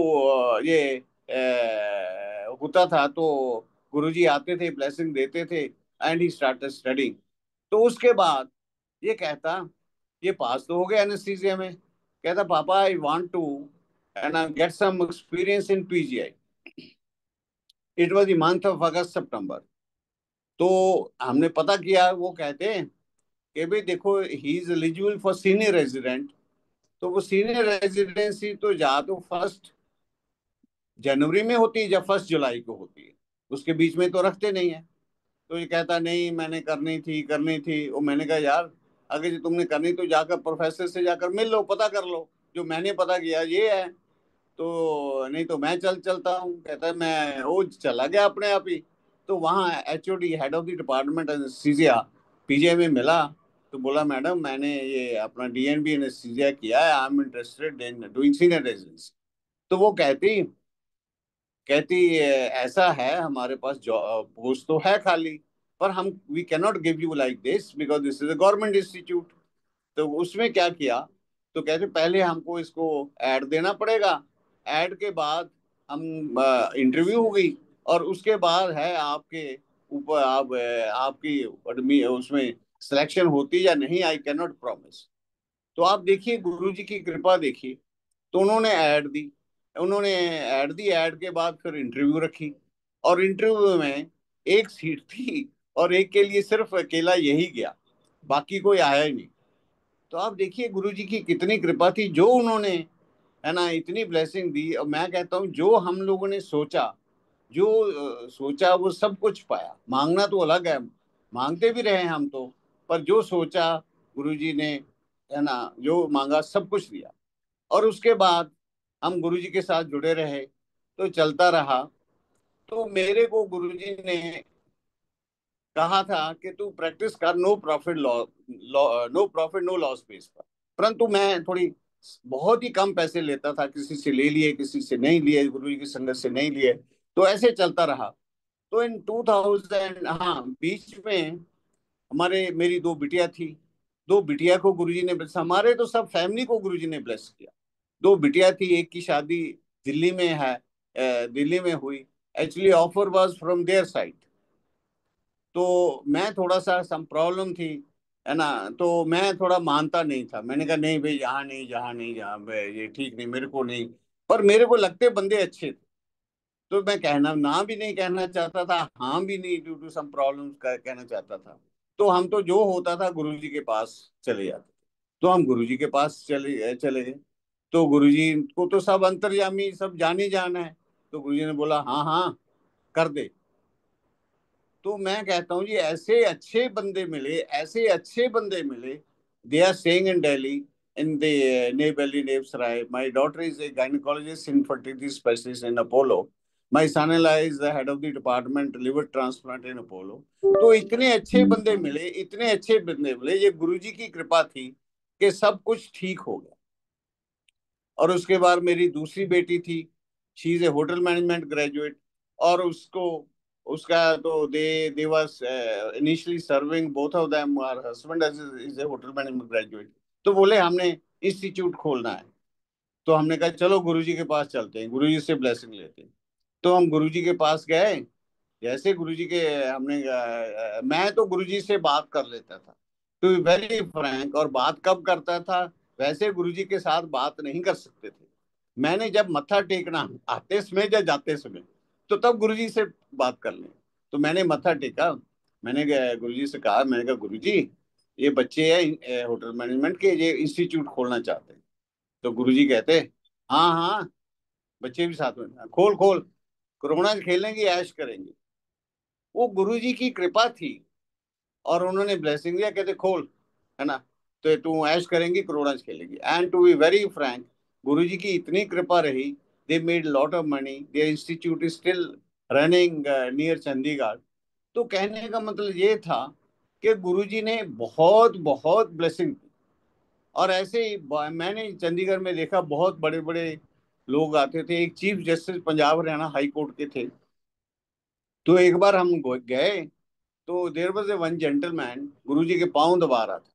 ये होता था, तो गुरुजी आते थे, ब्लेसिंग देते थे, एंड ही स्टार्टेड स्टडिंग। तो उसके बाद ये कहता, ये पास तो हो गया एनेस्थीसिया में, कहता पापा I want to and I get some experience in PGI. It was the month of August September. तो हमने पता किया, वो कहते हैं कि भाई देखो he is eligible for senior resident. तो वो सीनियर रेजिडेंसी तो या तो 1 जनवरी में होती है या 1 जुलाई को होती है, उसके बीच में तो रखते नहीं है। तो ये कहता नहीं मैंने करनी थी। वो मैंने कहा यार अगर जो तुमने करनी तो जाकर प्रोफेसर से जाकर मिल लो, पता कर लो, जो मैंने पता किया ये है। तो नहीं तो मैं चलता हूँ। कहता है मैं, वो चला गया अपने आप ही। तो वहाँ HOD, head of the department anaesthesia, PGI में मिला। तो बोला मैडम मैंने ये अपना डीएनबी एनेस्थीसिया किया है, I am interested in doing senior residency. तो वो कहती ऐसा है हमारे पास पोस्ट तो है खाली, पर हम we can not give you like this because this is a government institute. तो उसमें क्या किया, तो कहते पहले हमको इसको ऐड देना पड़ेगा, ऐड के बाद हम इंटरव्यू होगी, और उसके बाद है आपके ऊपर आप आपकी उसमें सिलेक्शन होती या नहीं, आई कैन नॉट प्रॉमिस। तो आप देखिए गुरु जी की कृपा देखिए। तो उन्होंने ऐड दी, ऐड के बाद फिर इंटरव्यू रखी, और इंटरव्यू में एक सीट थी और एक के लिए सिर्फ अकेला यही गया, बाकी कोई आया ही नहीं। तो आप देखिए गुरु जी की कितनी कृपा थी, जो उन्होंने, है ना, इतनी ब्लेसिंग दी। और मैं कहता हूँ जो हम लोगों ने सोचा, जो सोचा वो सब कुछ पाया। मांगना तो अलग है, मांगते भी रहे हम तो, पर जो सोचा गुरु जी ने, है ना, जो मांगा सब कुछ दिया। और उसके बाद हम गुरु जी के साथ जुड़े रहे, तो चलता रहा। तो मेरे को गुरु जी ने कहा था कि तू प्रैक्टिस कर, no profit no profit no loss base पर। परंतु मैं थोड़ी बहुत ही कम पैसे लेता था, किसी से ले लिए, किसी से नहीं लिए, गुरु जी की संगत से नहीं लिए, तो ऐसे चलता रहा। तो इन 2000, हाँ, बीच में हमारे मेरी दो बिटिया थी। दो बिटिया को गुरुजी ने bless- हमारे तो सब फैमिली को गुरुजी ने ब्लेस किया। दो बिटिया थी, एक की शादी दिल्ली में है, दिल्ली में हुई। Actually offer was from their side. तो मैं थोड़ा सा सम प्रॉब्लम थी, है ना, तो मैं थोड़ा मानता नहीं था। मैंने कहा नहीं भाई, यहाँ नहीं, जहाँ नहीं, जहाँ ये ठीक नहीं, मेरे को नहीं। पर मेरे को लगते बंदे अच्छे थे, तो मैं कहना ना भी नहीं कहना चाहता था, हाँ भी नहीं, ड्यू टू सम प्रॉब्लम्स कहना चाहता था। तो हम तो जो होता था गुरु जी के पास चले जाते। तो हम गुरु जी के पास चले चले गए। तो गुरु जी को तो सब अंतर्यामी, सब जाने जाना है। तो गुरु जी ने बोला हाँ हाँ, कर दे। तो मैं कहता हूँ जी, ऐसे अच्छे बंदे मिले, ऐसे अच्छे बंदे मिले। They are staying in Delhi, in the New Delhi नेव्सराय। My daughter is a gynaecologist in fertility specialist in Apollo. My son in law is the head of the department liver transplant in Apollo. तो इतने अच्छे बंदे मिले, इतने अच्छे बंदे मिले, ये गुरुजी की कृपा थी कि सब कुछ ठीक हो गया। और उसके बाद मेरी दूसरी बेटी थी, she is a hotel management graduate. और उसको, उसका तो they was initially serving, both of them are husband is a hotel management graduate. तो बोले हमने इंस्टीट्यूट खोलना है। तो हमने कहा चलो गुरुजी के पास चलते हैं, गुरुजी से ब्लेसिंग लेते हैं। तो हम गुरुजी के पास गए। जैसे गुरुजी के हमने मैं तो गुरुजी से बात कर लेता था, टू बी वेरी फ्रैंक। और बात कब करता था, वैसे गुरुजी के साथ बात नहीं कर सकते थे। मैंने जब मत्था टेकना, आते समय या जाते समय, तो तब गुरुजी से बात कर लें। तो मैंने मत्था टेका। मैंने गुरुजी से कहा, मैंने कहा गुरुजी, ये बच्चे हैं होटल मैनेजमेंट के, ये इंस्टीट्यूट खोलना चाहते हैं। तो गुरुजी कहते हाँ हाँ, बच्चे भी साथ में, खोल खोल, कोरोना खेलेंगे, ऐश करेंगे। वो गुरुजी की कृपा थी, और उन्होंने ब्लेसिंग दिया, कहते खोल, है ना, तो तू ऐश करेंगी, करोड़ा खेलेगी। And to be very frank, Guruji की इतनी कृपा रही, they made lot of money, their institute is still running near Chandigarh. तो कहने का मतलब ये था कि गुरुजी ने बहुत बहुत ब्लेसिंग दी। और ऐसे ही मैंने चंडीगढ़ में देखा, बहुत बड़े बड़े लोग आते थे। एक chief justice Punjab Haryana high court के थे। तो एक बार हम गए, तो there was a one gentleman, Guruji के पांव दबा रहा था।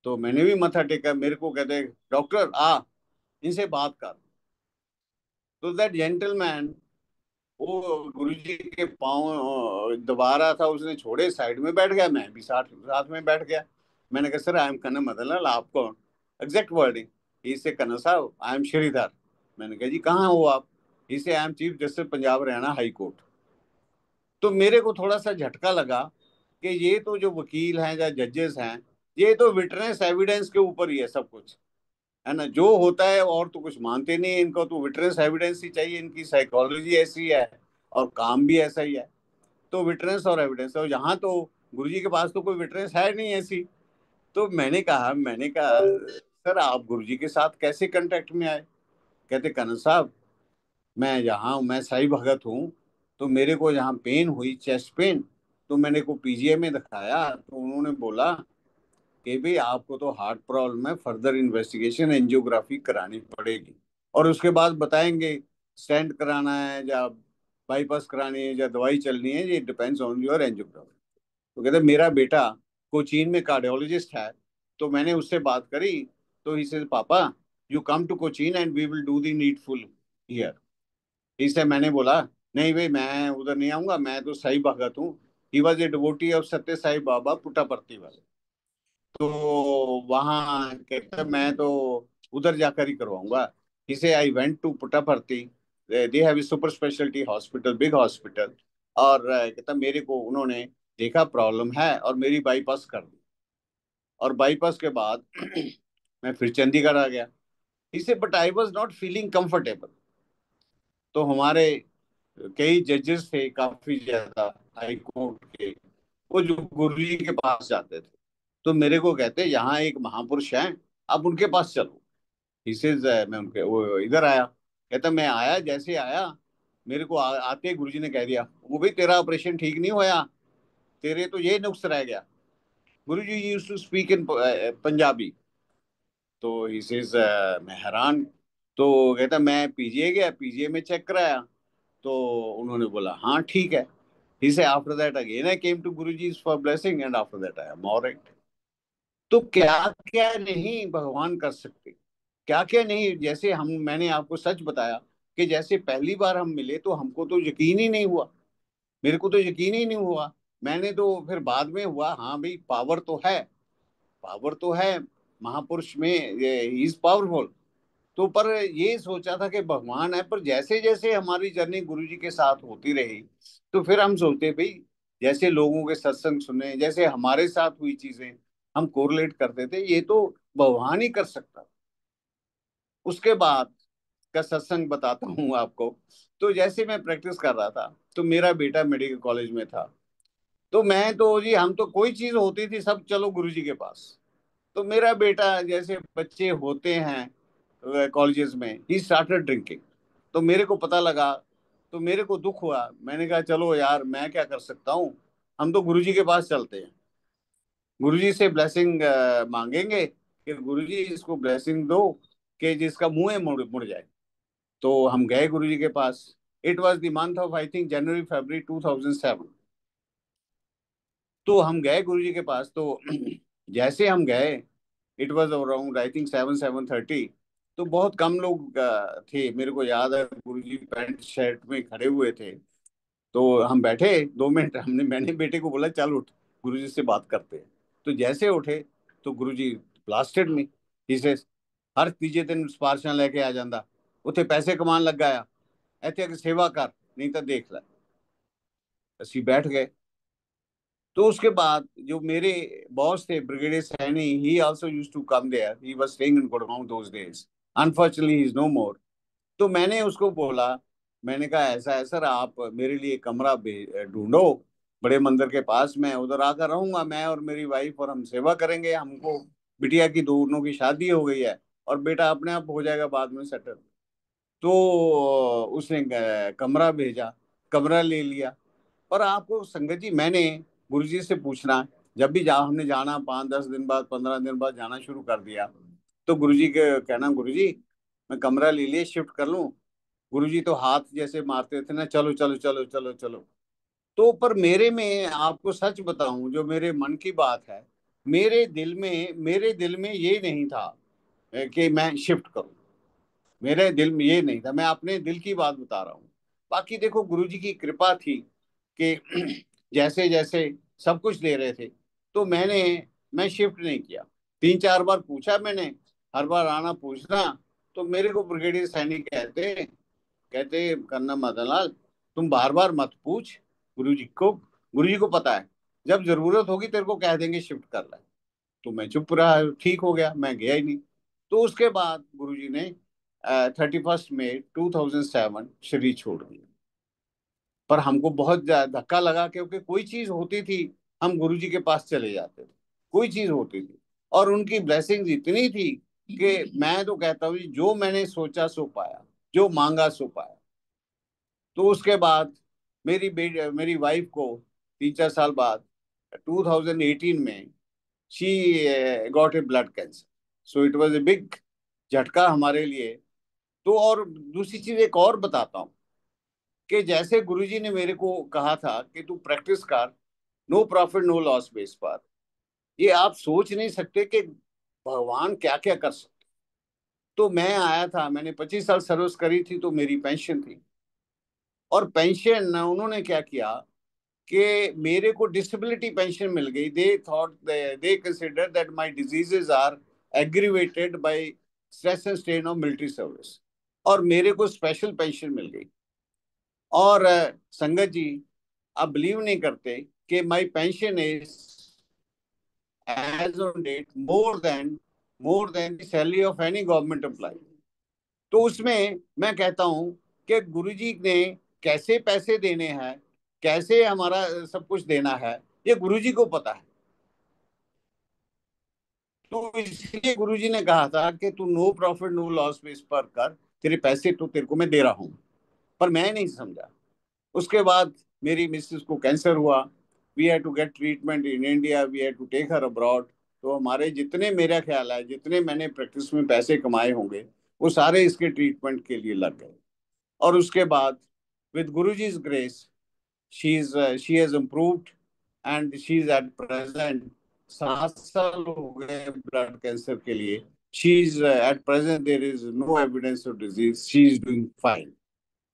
तो मैंने भी मत्था टेका। मेरे को कहते डॉक्टर आ, इनसे बात कर। तो दैट जेंटलमैन, वो गुरुजी के पांव दबा रहा था, उसने छोड़े, साइड में बैठ गया, मैं भी साथ साथ में बैठ गया। मैंने कहा सर, आई एम कन्ना मदनलाल, आपको एग्जैक्ट वर्डिंग, इसे कन्ना साहब, आई एम श्रीधर। मैंने कहा जी कहाँ हो आप? इसे I am chief justice Punjab Haryana high court. तो मेरे को थोड़ा सा झटका लगा कि ये तो जो वकील हैं या जजेस हैं, ये तो विटनेस एविडेंस के ऊपर ही है सब कुछ, है ना, जो होता है। और तो कुछ मानते नहीं है, इनको तो विटनेस एविडेंस ही चाहिए, इनकी साइकोलॉजी ऐसी है और काम भी ऐसा ही है। तो विटनेस और एविडेंस, और यहाँ तो गुरुजी के पास तो कोई विटनेस है नहीं ऐसी। तो मैंने कहा सर, आप गुरुजी के साथ कैसे कांटेक्ट में आए? कहते कनन साहब, मैं यहाँ, मैं साई भगत हूँ। तो मेरे को यहाँ पेन हुई, चेस्ट पेन। तो मैंने को पीजीआई में दिखाया, तो उन्होंने बोला कि भाई आपको तो हार्ट प्रॉब्लम है, फर्दर इन्वेस्टिगेशन एंजियोग्राफी करानी पड़ेगी। और उसके बाद बताएंगे स्टेंट कराना है या बाईपास करानी है या दवाई चलनी है, ये डिपेंड्स ऑन योर एंजियोग्राफी। तो कहते मेरा बेटा कोचीन में कार्डियोलॉजिस्ट है। तो मैंने उससे बात करी। तो ही से पापा, you come to Cochin and we will do the needful here. इससे मैंने बोला नहीं भाई, मैं उधर नहीं आऊंगा, मैं तो साई भगत हूँ। He was a devotee of सत्य साई बाबा पुट्टापर्ती वाले। तो वहाँ कहता मैं तो उधर जाकर ही करवाऊंगा। इसे I went to Puttaparthi, they have super speciality hospital, big hospital. और कहता मेरे को उन्होंने देखा प्रॉब्लम है और मेरी बाईपास कर दी। और बाईपास के बाद मैं फिर चंडीगढ़ आ गया। इसे but I was not feeling comfortable. तो हमारे कई जजेस थे काफी ज्यादा, हाई कोर्ट के, वो जो गुरु जी के पास जाते थे। तो मेरे को कहते यहाँ एक महापुरुष हैं, आप उनके पास चलो। ही सेज मैं उनके वो इधर आया। कहता मैं आया, जैसे आया मेरे को आते ही गुरुजी ने कह दिया, वो भाई तेरा ऑपरेशन ठीक नहीं होया, तेरे तो ये नुक्स रह गया। Guruji used to speak in Punjabi. तो ही सेज मैं हैरान। तो कहता मैं पीजीए गया, पीजीए में चेक कराया। तो उन्होंने बोला हाँ ठीक है। He say after that again I came to Guruji for blessing and after that I am alright. तो क्या क्या नहीं भगवान कर सकते, क्या क्या नहीं। जैसे हम, मैंने आपको सच बताया कि जैसे पहली बार हम मिले तो हमको तो यकीन ही नहीं हुआ। मेरे को तो यकीन ही नहीं हुआ। मैंने तो फिर बाद में हुआ, हाँ भाई पावर तो है, पावर तो है महापुरुष में, ही इज पावरफुल। तो पर ये सोचा था कि भगवान है, पर जैसे जैसे हमारी जर्नी गुरु जी के साथ होती रही, तो फिर हम सोचते भाई जैसे लोगों के सत्संग सुने, जैसे हमारे साथ हुई चीजें हम कोरिलेट करते थे, ये तो भगवान ही कर सकता। उसके बाद का सत्संग बताता हूँ आपको। तो जैसे मैं प्रैक्टिस कर रहा था, तो मेरा बेटा मेडिकल कॉलेज में था। तो मैं तो जी, हम तो कोई चीज होती थी सब चलो गुरु जी के पास। तो मेरा बेटा जैसे बच्चे होते हैं कॉलेजेस में, ही स्टार्टेड ड्रिंकिंग। तो मेरे को पता लगा, तो मेरे को दुख हुआ। मैंने कहा चलो यार मैं क्या कर सकता हूँ, हम तो गुरुजी के पास चलते हैं, गुरुजी से ब्लेसिंग मांगेंगे कि गुरुजी इसको ब्लेसिंग दो कि जिसका मुंह है मुड़ मुड़ जाए। तो हम गए गुरुजी के पास। It was the month of I think January February 2007। तो हम गए गुरुजी के पास। तो जैसे हम गए, it was around I think 7-7:30। तो बहुत कम लोग थे, मेरे को याद है गुरुजी पैंट शर्ट में खड़े हुए थे। तो हम बैठे 2 मिनट, हमने मैंने बेटे को बोला चल उठ, गुरुजी से बात करते हैं। तो जैसे उठे तो गुरुजी ब्लास्टेड में, इसे हर तीजे दिन सिफारिशां लेके आ ਜਾਂਦਾ, ਉੱਥੇ ਪੈਸੇ ਕਮਾਉਣ ਲੱਗਾ ਆ, ਇੱਥੇ ਆ ਕੇ सेवा कर, नहीं तो देख ਲੈ। ਅਸੀਂ बैठ गए। तो उसके बाद जो मेरे बॉस थे brigadier Saini, he also used to come there, he was staying in Gurgaon those days, unfortunately he is no more. तो मैंने उसको बोला, मैंने कहा ऐसा है सर, आप मेरे लिए कमरा ढूंढो बड़े मंदिर के पास, मैं उधर आकर रहूंगा, मैं और मेरी वाइफ, और हम सेवा करेंगे। हमको बिटिया की दोनों की शादी हो गई है, और बेटा अपने आप हो जाएगा बाद में सेटल। तो उसने कमरा भेजा, कमरा ले लिया। पर आपको संगत जी, मैंने गुरुजी से पूछना, जब भी हमने जाना 5-10 दिन बाद, 15 दिन बाद जाना शुरू कर दिया। तो गुरुजी के कहना, गुरुजी मैं कमरा ले लिया, शिफ्ट कर लूं। गुरुजी तो हाथ जैसे मारते थे ना, चलो चलो चलो चलो चलो। तो पर मेरे में आपको सच बताऊं, जो मेरे मन की बात है, मेरे दिल में ये नहीं था कि मैं शिफ्ट करूं। मेरे दिल में ये नहीं था, मैं अपने दिल की बात बता रहा हूँ। बाकी देखो गुरुजी की कृपा थी कि जैसे जैसे सब कुछ दे रहे थे, तो मैं शिफ्ट नहीं किया। 3-4 बार पूछा मैंने, हर बार आना पूछना। तो मेरे को ब्रिगेडियर सैनिक कहते कहते करना मदन लाल, तुम बार बार मत पूछ गुरु जी को पता है, जब जरूरत होगी तेरे को कह देंगे शिफ्ट कर ले। तो मैं चुप रहा, ठीक हो गया, मैं गया ही नहीं। तो उसके बाद गुरुजी ने 31 मई 2007 शरीर छोड़ दिया। पर हमको बहुत धक्का लगा, क्योंकि कोई चीज होती थी हम गुरुजी के पास चले जाते थे, कोई चीज होती थी, और उनकी ब्लेसिंग्स इतनी थी कि मैं तो कहता हूँ जी, जो मैंने सोचा सो पाया, जो मांगा सो पाया। तो उसके बाद मेरी वाइफ को 3-4 साल बाद 2018 में she got a blood cancer. So it was a big झटका हमारे लिए। तो और दूसरी चीज एक और बताता हूँ, कि जैसे गुरुजी ने मेरे को कहा था कि तू प्रैक्टिस कर, no profit no loss base पर, ये आप सोच नहीं सकते कि भगवान क्या क्या कर सकते। तो मैं आया था, मैंने 25 साल सर्विस करी थी, तो मेरी पेंशन थी। और पेंशन उन्होंने क्या किया कि मेरे को डिसेबिलिटी पेंशन मिल गई। They thought, they consider that my diseases are aggravated by stress and strain of military service, और मेरे को स्पेशल पेंशन मिल गई। और संगत जी, आप बिलीव नहीं करते कि my pension is as on date more than the salary of any government employ. तो उसमें मैं कहता हूं कि गुरुजी ने कैसे पैसे देने हैं, कैसे हमारा सब कुछ देना है, ये गुरुजी को पता है। तो इसलिए गुरुजी ने कहा था कि तू no profit no loss base पर कर, तेरे पैसे तो तेरे को मैं दे रहा हूं। पर मैं नहीं समझा। उसके बाद मेरी मिसेस को कैंसर हुआ। We had to get treatment in India, we had to take her abroad. तो हमारे जितने, मेरा ख्याल है जितने मैंने प्रैक्टिस में पैसे कमाए होंगे, वो सारे इसके ट्रीटमेंट के लिए लग गए। और उसके बाद with Guruji's grace, she has improved, and she is at present 7 साल हो गए ब्लड कैंसर के लिए। she is at present there is no evidence of disease, she is doing fine।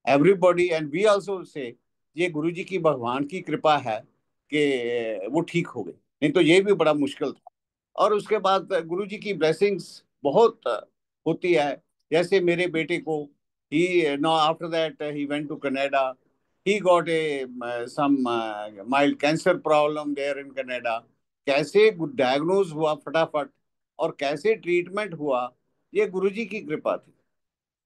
everybody and we also say ये गुरुजी की भगवान की कृपा है कि वो ठीक हो गई, नहीं तो ये भी बड़ा मुश्किल था। और उसके बाद गुरु जी की ब्लेसिंग्स बहुत होती है। जैसे मेरे बेटे को, he know after that he went to Canada, he got a some mild cancer problem there in Canada. कैसे डायग्नोज हुआ फटाफट, और कैसे ट्रीटमेंट हुआ, ये गुरुजी की कृपा थी।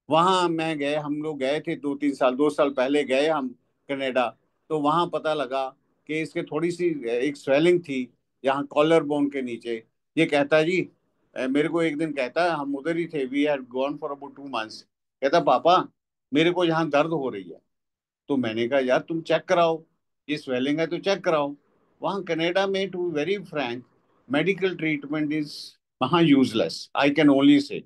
वहां मैं गए, हम लोग गए थे 2-3 साल, 2 साल पहले गए हम कनाडा। तो वहां पता लगा कि इसके थोड़ी सी एक स्वेलिंग थी यहाँ कॉलर बोन के नीचे। ये कहता जी, मेरे को एक दिन कहता है, हम उधर ही थे, we had gone for about 2 months, कहता पापा मेरे को यहाँ दर्द हो रही है। तो मैंने कहा यार तुम चेक कराओ, ये स्वेलिंग है तो चेक कराओ। वहाँ कनाडा में, to very frank, medical treatment is वहाँ useless, I can only say.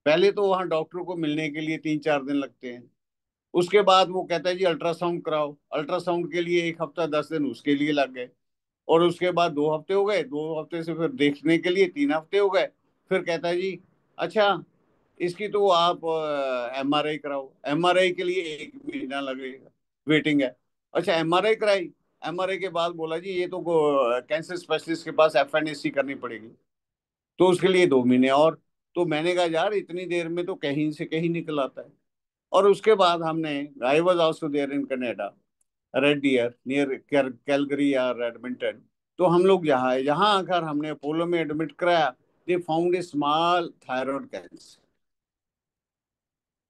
पहले तो वहां डॉक्टर को मिलने के लिए 3-4 दिन लगते हैं। उसके बाद वो कहता है जी अल्ट्रासाउंड कराओ, अल्ट्रासाउंड के लिए 1 हफ्ता 10 दिन उसके लिए लग गए। और उसके बाद 2 हफ्ते हो गए, 2 हफ्ते से फिर देखने के लिए 3 हफ्ते हो गए। फिर कहता है जी अच्छा इसकी तो आप एमआरआई कराओ, एमआरआई के लिए 1 महीना लगेगा, वेटिंग है। अच्छा एमआरआई कराई, एमआरआई के बाद बोला जी ये तो कैंसर स्पेशलिस्ट के पास एफएनएससी करनी पड़ेगी, तो उसके लिए 2 महीने और। तो मैंने कहा यार इतनी देर में तो कहीं से कहीं निकल आता है। और उसके बाद हमने, I was also there in Canada, Red Deer near Calgary या एडमिंटन। तो हम लोग यहाँ यहाँ आकर हमने अपोलो में एडमिट कराया। They found a small thyroid cancer,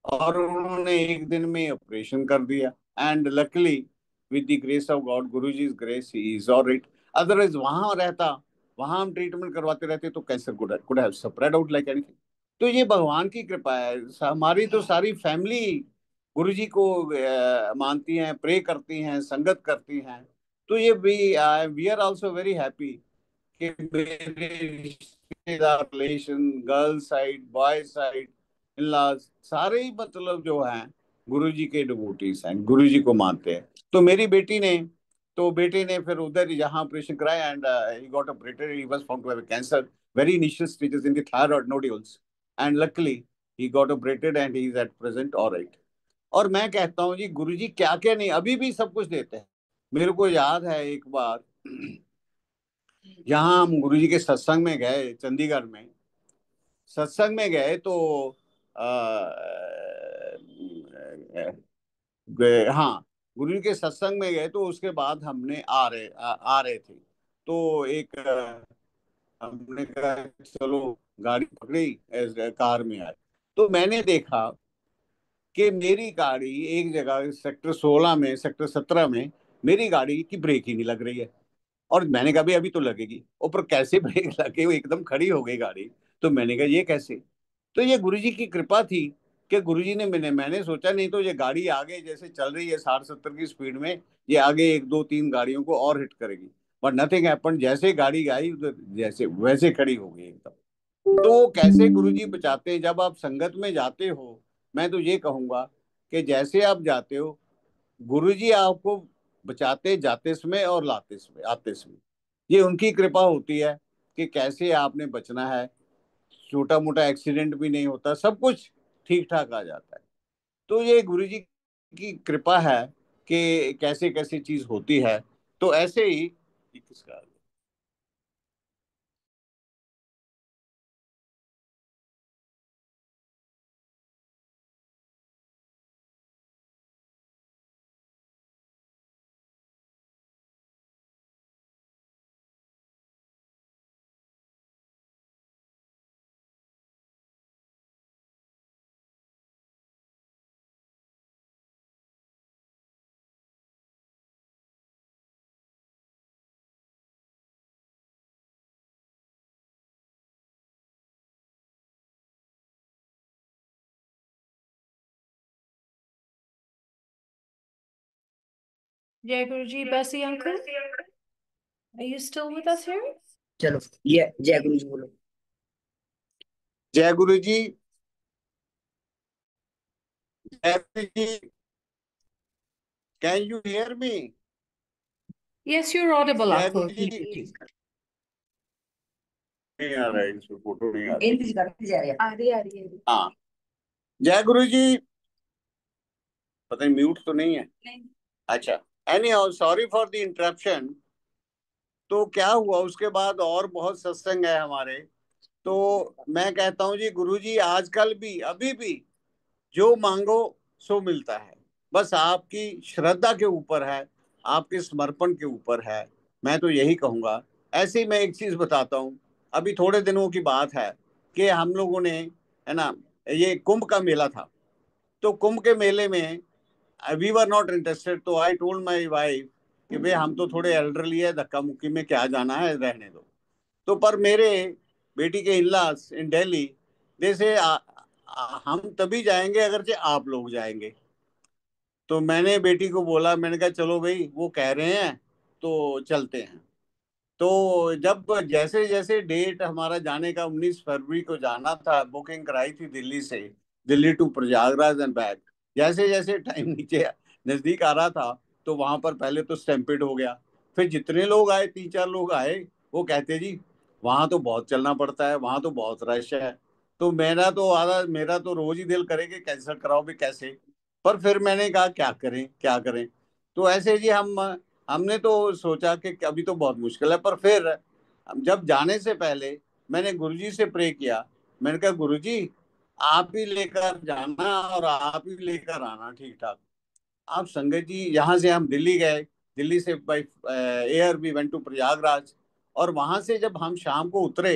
और उन्होंने एक दिन में ऑपरेशन कर दिया। And luckily with the grace of God, Guru ji grace, he is alright. Otherwise वहां रहता, वहां हम ट्रीटमेंट करवाते रहते तो cancer could have spread out like anything. तो ये भगवान की कृपा है। हमारी तो सारी फैमिली गुरु जी को मानती हैं, प्रे करती हैं, संगत करती हैं। तो ये we are also very happy कि मेरे रिश्तेदार, relation, girl side, boy side, in laws, सारे ही मतलब जो हैं गुरु जी के डिवोटीज हैं, गुरु जी को मानते हैं। तो मेरी बेटी ने, तो बेटे ने फिर उधर यहाँ ऑपरेशन कराया, and he got operated, he was found to have cancer, very initial stages in the thyroid nodules, and luckily he got operated and he is at present alright. और मैं कहता हूँ जी गुरु जी क्या क्या नहीं अभी भी सब कुछ देते हैं। मेरे को याद है एक बार यहाँ हम गुरु जी के सत्संग में गए चंडीगढ़ में। सत्संग में गए तो हाँ, गुरु जी के सत्संग में गए तो उसके बाद हमने आ रहे थे। तो एक हमने कहा चलो गाड़ी पकड़ी, कार में आए। तो मैंने देखा कि मेरी गाड़ी एक जगह सेक्टर 16 में, सेक्टर 17 में मेरी गाड़ी की ब्रेक ही नहीं लग रही है। और मैंने कहा भाई अभी तो लगेगी, ऊपर कैसे ब्रेक लगे, वो एकदम खड़ी हो गई गाड़ी। तो मैंने कहा ये कैसे। तो ये गुरुजी की कृपा थी कि गुरुजी ने, मैंने सोचा नहीं तो ये गाड़ी आगे जैसे चल रही है 60-70 की स्पीड में, ये आगे 1-2-3 गाड़ियों को और हिट करेगी। बट नथिंग हैपन, जैसे गाड़ी आई उधर जैसे वैसे खड़ी हो गई एकदम। तो कैसे गुरुजी बचाते हैं जब आप संगत में जाते हो। मैं तो ये कहूंगा कि जैसे आप जाते हो, गुरुजी आपको बचाते जाते समय और लाते समय, आते समय। ये उनकी कृपा होती है कि कैसे आपने बचना है। छोटा मोटा एक्सीडेंट भी नहीं होता, सब कुछ ठीक ठाक आ जाता है। तो ये गुरु जी की कृपा है कि कैसे कैसे चीज होती है। तो ऐसे ही ये किसका जय गुरु जी, Bessie uncle, are you still with us here? चलो ये जय गुरु जी बोलो। जय गुरु जी। जय Guru ji, can you hear me? Yes, you're audible, जय uncle. गुरु जी। नहीं आ रहा है, इसमें फोटो नहीं आ एंट्री करते जा रहे हैं। आ रही आ रही है। हाँ, जय गुरु जी। पता नहीं म्यूट तो नहीं है। नहीं। अच्छा, any how sorry for the interruption. तो क्या हुआ उसके बाद, और बहुत सत्संग है हमारे। तो मैं कहता हूँ जी, गुरु जी आजकल भी अभी भी जो मांगो सो मिलता है। बस आपकी श्रद्धा के ऊपर है, आपके समर्पण के ऊपर है। मैं तो यही कहूंगा। ऐसे ही मैं एक चीज बताता हूँ। अभी थोड़े दिनों की बात है कि हम लोगों ने, है ना, ये कुंभ का मेला था। तो कुंभ के मेले में वी वर नॉट इंटरेस्टेड। तो आई टोल्ड माई वाइफ कि भाई हम तो थोड़े एल्डरली है, धक्का मुक्की में क्या जाना है, रहने दो। तो पर मेरे बेटी के इनलास इन दिल्ली, जैसे हम तभी जाएंगे अगर जे आप लोग जाएंगे। तो मैंने बेटी को बोला, मैंने कहा चलो भाई वो कह रहे हैं तो चलते हैं। तो जब जैसे जैसे डेट हमारा जाने का 19 फरवरी को जाना था, बुकिंग कराई थी दिल्ली से, Delhi to Prayagraj and back. जैसे जैसे टाइम नीचे नजदीक आ रहा था, तो वहां पर पहले तो स्टैम्पेड हो गया। फिर जितने लोग आए, 3-4 लोग आए, वो कहते जी वहां तो बहुत चलना पड़ता है, वहां तो बहुत रश है। तो मेरा तो रोज ही दिल करे कि कैंसिल कराओ भी कैसे। पर फिर मैंने कहा क्या करें क्या करें। तो ऐसे जी हमने तो सोचा कि अभी तो बहुत मुश्किल है। पर फिर जब जाने से पहले मैंने गुरुजी से प्रे किया। मैंने कहा गुरुजी आप ही लेकर जाना और आप ही लेकर आना ठीक ठाक। आप संगत जी, यहाँ से हम दिल्ली गए, दिल्ली से by air we went to Prayagraj. और वहां से जब हम शाम को उतरे,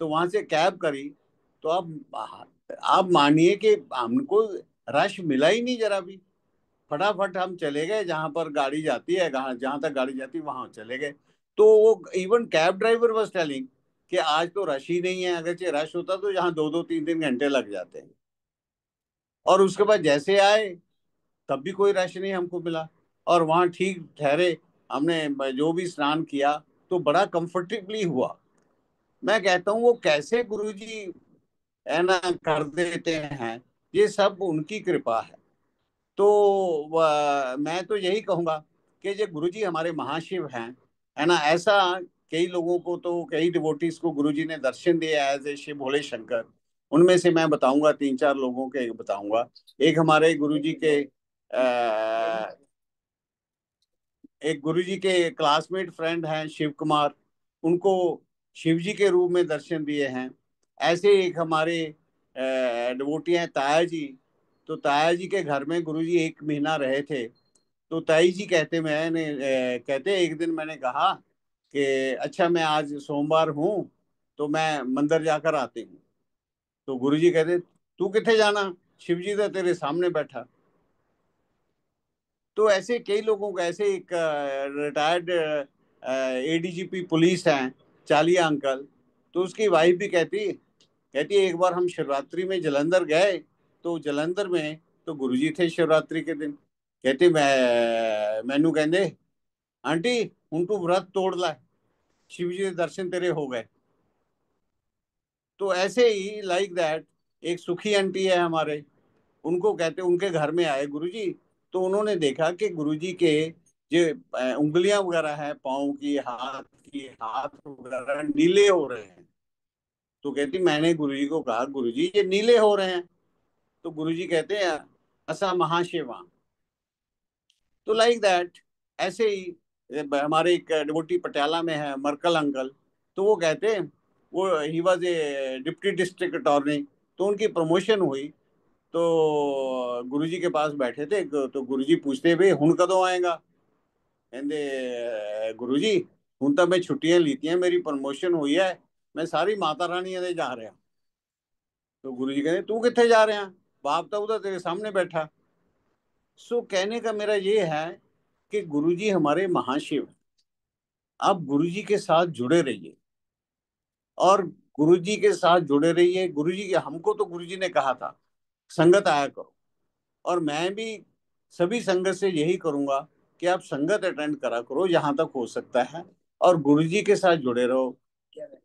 तो वहां से कैब करी। तो आप मानिए कि हमको रश मिला ही नहीं जरा भी। फटाफट हम चले गए जहां पर गाड़ी जाती है, जहां तक गाड़ी जाती है वहां चले गए। तो वो even cab driver was telling कि आज तो रश ही नहीं है, अगर रश होता तो यहाँ 2-2 3-3 घंटे लग जाते हैं। और उसके बाद जैसे आए, तब भी कोई रश नहीं हमको मिला। और वहाँ ठीक ठहरे, हमने जो भी स्नान किया तो बड़ा कंफर्टेबली हुआ। मैं कहता हूँ वो कैसे गुरुजी है ना कर देते हैं, ये सब उनकी कृपा है। तो मैं तो यही कहूंगा कि जो गुरुजी हमारे महाशिव हैं, है ना, ऐसा कई लोगों को, तो कई डिवोटीज को गुरुजी ने दर्शन दिया एज ए शिव भोले शंकर। उनमें से मैं बताऊंगा 3-4 लोगों के बताऊंगा। एक हमारे गुरुजी के एक गुरुजी के क्लासमेट फ्रेंड हैं शिव कुमार, उनको शिव जी के रूप में दर्शन दिए हैं। ऐसे एक हमारे डिवोटी हैं ताया जी। तो ताया जी के घर में गुरुजी 1 महीना रहे थे। तो ताई जी कहते एक दिन मैंने कहा कि अच्छा मैं आज सोमवार हूँ, तो मैं मंदिर जाकर आती हूँ। तो गुरुजी कहते तू किथे जाना, शिव जी तो तेरे सामने बैठा। तो ऐसे कई लोगों को, ऐसे एक रिटायर्ड एडीजीपी पुलिस हैं, चालिया अंकल। तो उसकी वाइफ भी कहती एक बार हम शिवरात्रि में जलंधर गए, तो जलंधर में तो गुरुजी थे शिवरात्रि के दिन। कहती मैनू कहते आंटी हूं तू व्रत तोड़ ला, शिव जी के दर्शन तेरे हो गए। तो ऐसे ही लाइक दैट एक सुखी आंटी है हमारे, उनको कहते उनके घर में आए गुरुजी। तो उन्होंने देखा कि गुरुजी के जो उंगलियां वगैरह है, पाँव की, हाथ वगैरह नीले हो रहे हैं। तो कहती मैंने गुरुजी को कहा गुरुजी ये नीले हो रहे हैं। तो गुरुजी कहते हैं असा महाशिवा। तो लाइक दैट, ऐसे ही हमारे एक डिवोटी पटियाला में है मरकल अंकल, तो वो कहते हैं, वो he was a deputy district attorney, तो उनकी प्रमोशन हुई। तो गुरुजी के पास बैठे थे, तो गुरुजी पूछते, भाई हुण कदों आएगा? कहते, गुरुजी हुण तो मैं छुट्टियां लीतियां, मेरी प्रमोशन हुई है, मैं सारी माता रानी दे जा रहा। तो गुरुजी कहते, तू कितने जा रहा? बाप तो उधर तेरे सामने बैठा। सो कहने का मेरा ये है कि गुरुजी हमारे महाशिव हैं। आप गुरुजी के साथ जुड़े रहिए, और गुरुजी के साथ जुड़े रहिए। गुरुजी के, हमको तो गुरुजी ने कहा था संगत आया करो, और मैं भी सभी संगत से यही करूंगा कि आप संगत अटेंड करा करो जहां तक हो सकता है, और गुरुजी के साथ जुड़े रहो,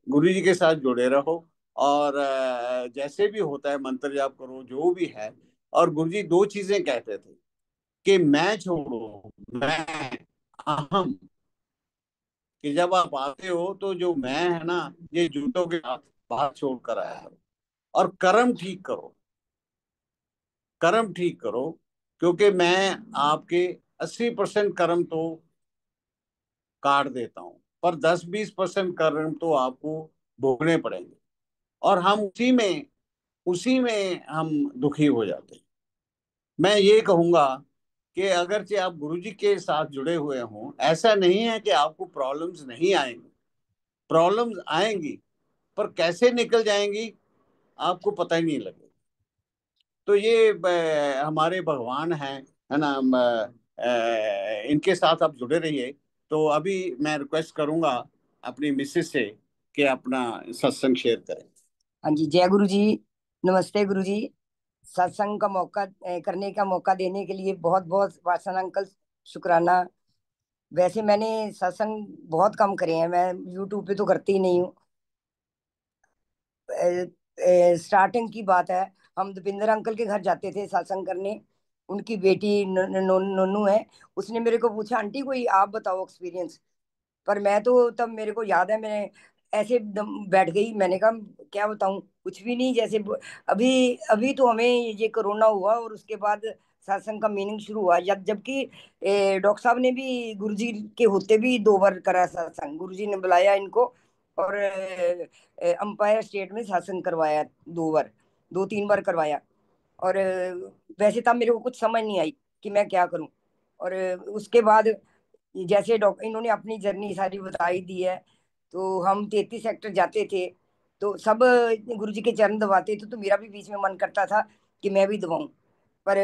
गुरुजी के साथ जुड़े रहो। और जैसे भी होता है मंत्र जाप करो, जो भी है। और गुरुजी दो चीजें कहते थे कि मैं छोड़ो, मैं, अहम, कि जब आप आते हो तो जो मैं है ना, ये जूतों के साथ बाहर छोड़ कर आया करो, और कर्म ठीक करो, कर्म ठीक करो, क्योंकि मैं आपके 80% कर्म तो काट देता हूँ, पर 10-20% कर्म तो आपको भोगने पड़ेंगे, और हम उसी में हम दुखी हो जाते हैं। मैं ये कहूंगा कि अगरचे आप गुरुजी के साथ जुड़े हुए हों, ऐसा नहीं है कि आपको प्रॉब्लम्स नहीं आएंगी, प्रॉब्लम्स आएंगी, पर कैसे निकल जाएंगी आपको पता ही नहीं लगेगा। तो ये हमारे भगवान हैं, है ना। इनके साथ आप जुड़े रहिए। तो अभी मैं रिक्वेस्ट करूंगा अपनी मिसेस से कि अपना सत्संग शेयर करें। हाँ जी, जय गुरु जी। नमस्ते गुरु जी। सत्संग का मौका करने का मौका देने के लिए बहुत बहुत वासना अंकल, शुक्राना। वैसे मैंने सत्संग बहुत कम करे हैं, मैं यूट्यूब पे तो करती ही नहीं हूँ। स्टार्टिंग की बात है, हम दीपेंद्र अंकल के घर जाते थे सत्संग करने। उनकी बेटी नोनू है, उसने मेरे को पूछा, आंटी कोई आप बताओ एक्सपीरियंस। पर मैं तो तब, मेरे को याद है, मैं ऐसे एकदम बैठ गई। मैंने कहा क्या बताऊं, कुछ भी नहीं। जैसे अभी अभी तो हमें ये कोरोना हुआ और उसके बाद सत्संग का मीनिंग शुरू हुआ, जबकि डॉक्टर साहब ने भी गुरुजी के होते भी 2 बार करा सत्संग। गुरुजी ने बुलाया इनको और अंपायर स्टेट में सत्संग करवाया 2 बार, 2-3 बार करवाया। और वैसे तब मेरे को कुछ समझ नहीं आई कि मैं क्या करूं। और उसके बाद जैसे डॉक्टर, इन्होंने अपनी जर्नी सारी बताई दी है। तो हम 33 सेक्टर जाते थे, तो सब गुरुजी के चरण दबाते थे, तो मेरा भी बीच में मन करता था कि मैं भी दबाऊं, पर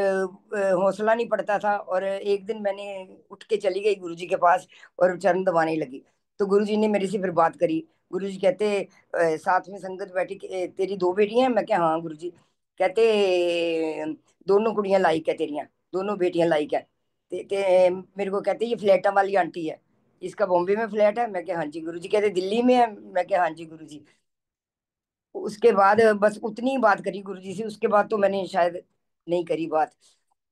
हौसला नहीं पड़ता था। और एक दिन मैंने उठ के चली गई गुरुजी के पास और चरण दबाने लगी। तो गुरुजी ने मेरे से फिर बात करी। गुरुजी कहते, साथ में संगत बैठी, तेरी 2 बेटियां हैं? मैं क्या, हाँ गुरुजी। कहते, दोनों कुड़ियां लाइक है तेरियां, दोनों बेटियां लाइक है। मेरे को कहते, ये फ्लैटा वाली आंटी है, इसका बॉम्बे में फ्लैट है? मैं क्या, हाँ जी गुरुजी। कहते दिल्ली में है? मैं क्या, हाँ जी गुरुजी। उसके बाद बस उतनी ही बात करी गुरुजी से, उसके बाद तो मैंने शायद नहीं करी बात।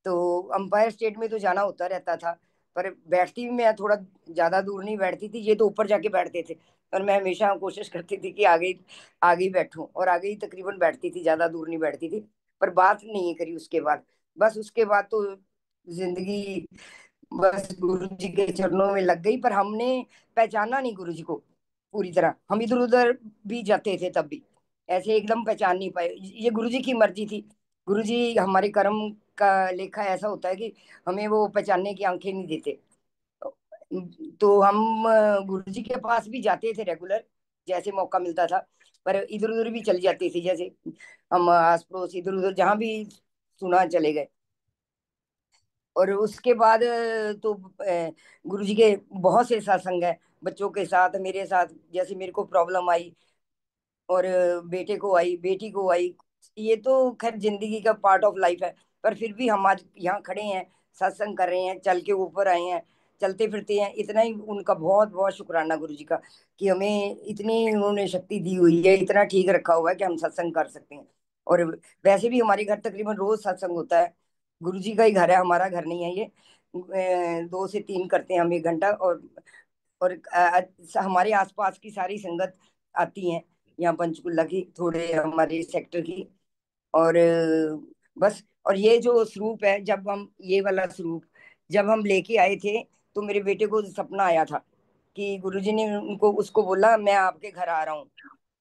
तो अंपायर स्टेट में तो जाना होता रहता था, पर बैठती भी मैं थोड़ा ज्यादा दूर नहीं बैठती थी, ये तो ऊपर जाके बैठते थे। पर मैं हमेशा कोशिश करती थी कि आगे आगे ही बैठूं, और आगे ही तकरीबन बैठती थी, ज्यादा दूर नहीं बैठती थी। पर बात नहीं करी उसके बाद। बस उसके बाद तो जिंदगी बस गुरु जी के चरणों में लग गई। पर हमने पहचाना नहीं गुरु जी को पूरी तरह, हम इधर उधर भी जाते थे तब भी, ऐसे एकदम पहचान नहीं पाए। ये गुरु जी की मर्जी थी। गुरु जी, हमारे कर्म का लेखा ऐसा होता है कि हमें वो पहचानने की आंखें नहीं देते। तो हम गुरु जी के पास भी जाते थे रेगुलर, जैसे मौका मिलता था। पर इधर उधर भी चली जाती थी, जैसे हम आस पड़ोस इधर उधर जहां भी सुना चले गए। और उसके बाद तो गुरु जी के बहुत से सत्संग है, बच्चों के साथ, मेरे साथ। जैसे मेरे को प्रॉब्लम आई, और बेटे को आई, बेटी को आई। ये तो खैर जिंदगी का पार्ट ऑफ लाइफ है, पर फिर भी हम आज यहाँ खड़े हैं, सत्संग कर रहे हैं, चल के ऊपर आए हैं, चलते फिरते हैं। इतना ही उनका बहुत बहुत शुक्राना गुरु जी का, कि हमें इतनी उन्होंने शक्ति दी हुई है, इतना ठीक रखा हुआ है कि हम सत्संग कर सकते हैं। और वैसे भी हमारे घर तकरीबन रोज सत्संग होता है। गुरु जी का ही घर है, हमारा घर नहीं है ये। 2 से 3 करते हैं हम 1 घंटा। और हमारे आसपास की सारी संगत आती हैं यहाँ, पंचकुला की, थोड़े हमारे सेक्टर की। और बस। और ये जो स्वरूप है, जब हम ये वाला स्वरूप जब हम लेके आए थे तो मेरे बेटे को सपना आया था कि गुरुजी ने उनको उसको बोला मैं आपके घर आ रहा हूँ।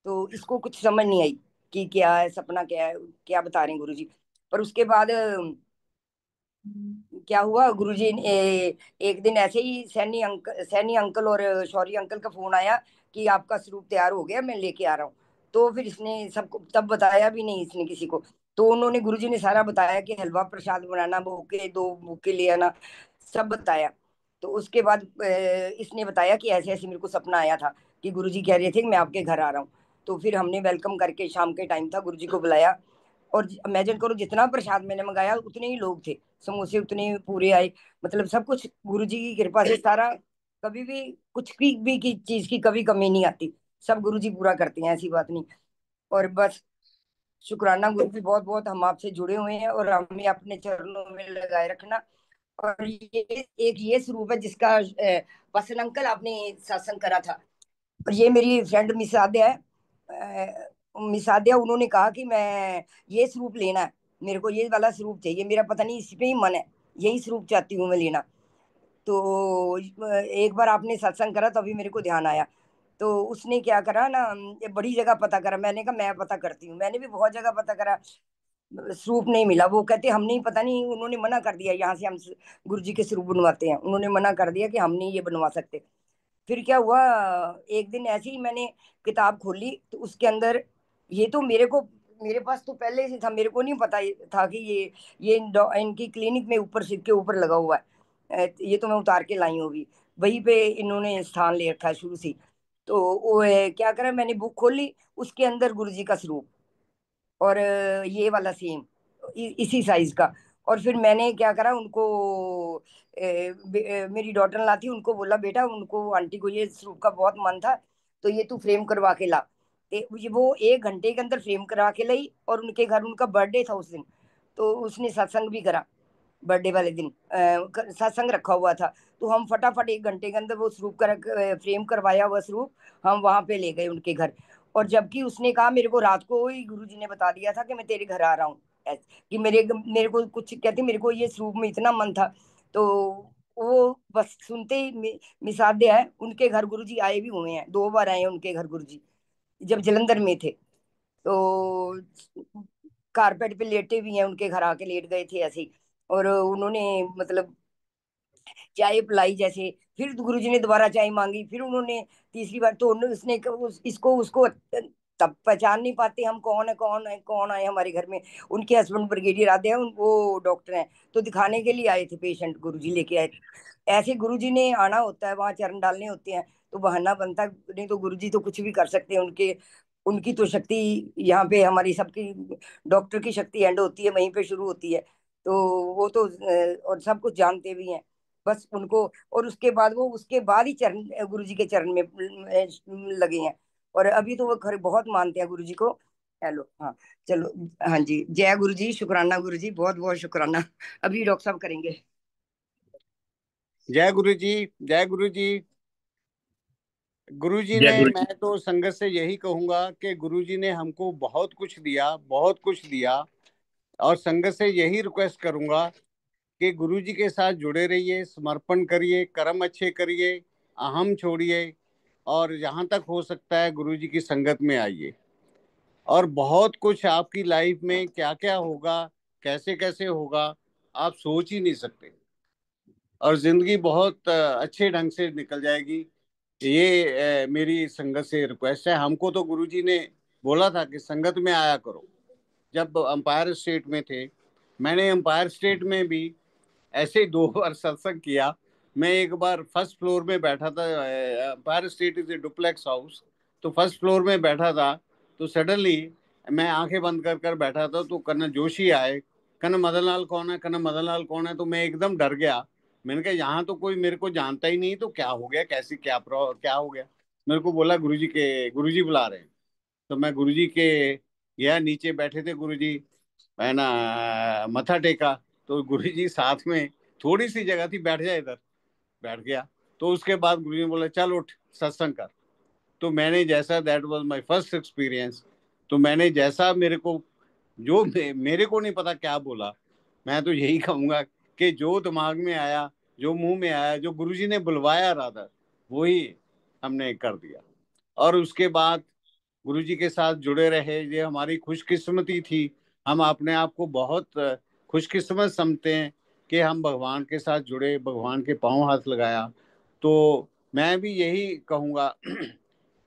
तो इसको कुछ समझ नहीं आई कि क्या है, सपना क्या है, क्या बता रहे हैं गुरुजी। पर उसके बाद क्या हुआ, गुरुजी ने एक दिन ऐसे ही सैनी अंकल और शौरी अंकल का फोन आया कि आपका स्वरूप तैयार हो गया, मैं लेके आ रहा हूँ। तो फिर इसने सबको तब बताया भी नहीं इसने किसी को। तो उन्होंने गुरुजी ने सारा बताया कि हलवा प्रसाद बनाना, बुके 2 बुके ले आना, सब बताया। तो उसके बाद इसने बताया कि ऐसे ऐसे मेरे को सपना आया था कि गुरुजी कह रहे थे कि मैं आपके घर आ रहा हूँ। तो फिर हमने वेलकम करके, शाम के टाइम था, गुरुजी को बुलाया। और इमेजिन करो जितना प्रसाद मैंने मंगाया उतने ही लोग थे, समोसे उतने ही पूरे आए। मतलब सब कुछ गुरु जी की कृपा से सारा, कभी भी कुछ भी की चीज की कभी कमी नहीं आती। सब गुरु जी पूरा करते हैं, ऐसी बात नहीं। और बस शुक्राना गुरु जी, बहुत बहुत हम आपसे जुड़े हुए हैं और हमें अपने चरणों में लगाए रखना। और ये एक ये स्वरूप है जिसका वसन अंकल आपने सत्संग करा था। और ये मेरी फ्रेंड मिस आद्या है, मिस आद्या, उन्होंने कहा कि मैं ये स्वरूप लेना है, मेरे को ये वाला स्वरूप चाहिए, मेरा पता नहीं इसी पे ही मन है, यही स्वरूप चाहती हूँ मैं लेना। तो एक बार आपने सत्संग करा तो अभी मेरे को ध्यान आया। तो उसने क्या करा ना, ये बड़ी जगह पता करा। मैंने कहा मैं पता करती हूँ, मैंने भी बहुत जगह पता करा, स्वरूप नहीं मिला। वो कहते हम नहीं, पता नहीं, उन्होंने मना कर दिया, यहाँ से हम गुरु जी के स्वरूप बनवाते हैं, उन्होंने मना कर दिया कि हम नहीं ये बनवा सकते। फिर क्या हुआ, एक दिन ऐसे ही मैंने किताब खोली तो उसके अंदर, ये तो मेरे को, मेरे पास तो पहले से था, मेरे को नहीं पता था कि ये इनकी क्लिनिक में ऊपर सिर के ऊपर लगा हुआ है। ये तो मैं उतार के लाई हूँ अभी, वहीं पे इन्होंने स्थान ले रखा है शुरू से। तो वो क्या करा, मैंने बुक खोली, उसके अंदर गुरु जी का स्वरूप, और ये वाला सेम इसी साइज का। और फिर मैंने क्या करा, उनको मेरी डॉटर लाती, उनको बोला बेटा, उनको आंटी को ये स्वरूप का बहुत मन था, तो ये तू फ्रेम करवा के ला। ये वो 1 घंटे के अंदर फ्रेम करवा के लाई, और उनके घर उनका बर्थडे था उस दिन, तो उसने सत्संग भी करा। बर्थडे वाले दिन सत्संग रखा हुआ था। तो हम फटाफट 1 घंटे के अंदर वो स्वरूप कर फ्रेम करवाया हुआ स्वरूप हम वहां पे ले गए उनके घर। और जबकि उसने कहा, मेरे को रात को ही गुरु जी ने बता दिया था कि मैं तेरे घर आ रहा हूँ, कि मेरे को कुछ कहते, मेरे को ये स्वरूप में इतना मन था। तो वो बस सुनते ही मिसादे है, उनके घर गुरु जी आए भी हुए हैं, 2 बार आए हैं उनके घर गुरु जी, जब जलंधर में थे। तो कारपेट पे लेटे भी हैं, उनके घर आके लेट गए थे ऐसे ही। और उन्होंने मतलब चाय पिलाई जैसे, फिर गुरुजी ने दोबारा चाय मांगी, फिर उन्होंने तीसरी बार, तो उसने इसको उसको तब पहचान नहीं पाते हम, कौन है कौन है कौन आए हमारे घर में। उनके हस्बैंड ब्रिगेडियर आते हैं, वो डॉक्टर हैं, तो दिखाने के लिए आए थे पेशेंट, गुरुजी लेके आए थे। ऐसे गुरुजी ने आना होता है, वहां चरण डालने होते हैं, तो बहाना बनता, नहीं तो गुरुजी तो कुछ भी कर सकते हैं। उनके उनकी तो शक्ति यहाँ पे, हमारी सबकी डॉक्टर की शक्ति एंड होती है, वहीं पे शुरू होती है। तो वो तो और सब कुछ जानते भी हैं, बस उनको। और उसके बाद वो, उसके बाद ही चरण गुरु जी के चरण में लगे हैं। और अभी तो वो खरे बहुत मानते हैं गुरु जी को। हेलो, हाँ, चलो, हाँ जी, जय गुरु जी, शुक्राना गुरु जी, बहुत बहुत शुक्राना। अभी डॉक्टर साहब करेंगे। जय गुरु जी, जय गुरु जी। गुरु जी जय ने, गुरु मैं जी। तो संगत से यही कहूंगा कि गुरु जी ने हमको बहुत कुछ दिया, बहुत कुछ दिया। और संगत से यही रिक्वेस्ट करूंगा कि गुरु जी के साथ जुड़े रहिए, समर्पण करिए, कर्म अच्छे करिए, अहम छोड़िए, और जहां तक हो सकता है गुरु जी की संगत में आइए। और बहुत कुछ आपकी लाइफ में क्या क्या होगा, कैसे कैसे होगा, आप सोच ही नहीं सकते। और जिंदगी बहुत अच्छे ढंग से निकल जाएगी। ये मेरी संगत से रिक्वेस्ट है। हमको तो गुरुजी ने बोला था कि संगत में आया करो, जब अंपायर स्टेट में थे। मैंने अंपायर स्टेट में भी ऐसे ही 2 बार सत्संग किया। मैं एक बार फर्स्ट फ्लोर में बैठा था, umpire state is a duplex house, तो फर्स्ट फ्लोर में बैठा था। तो सडनली मैं आंखें बंद कर कर बैठा था, तो कन्ना जोशी आए, कन्ना मदन लाल कौन है, कन्ना मदन लाल कौन है। तो मैं एकदम डर गया। मैंने कहा यहाँ तो कोई मेरे को जानता ही नहीं, तो क्या हो गया, कैसी क्या हो गया। मेरे को बोला गुरुजी के, गुरुजी बुला रहे हैं। तो मैं गुरुजी के गया, नीचे बैठे थे गुरुजी, है ना, मत्था टेका। तो गुरुजी साथ में, थोड़ी सी जगह थी, बैठ जा इधर, बैठ गया। तो उसके बाद गुरुजी ने बोला चल उठ, सत्संग कर। तो मैंने जैसा, that was my first experience. तो मैंने जैसा, मेरे को मेरे को नहीं पता क्या बोला। मैं तो यही कहूंगा कि जो दिमाग में आया जो मुंह में आया, जो गुरुजी ने बुलवाया राधा, वही हमने कर दिया। और उसके बाद गुरुजी के साथ जुड़े रहे, ये हमारी खुशकिस्मती थी। हम अपने आप को बहुत खुशकिस्मत समझते हैं कि हम भगवान के साथ जुड़े, भगवान के पांव हाथ लगाया। तो मैं भी यही कहूँगा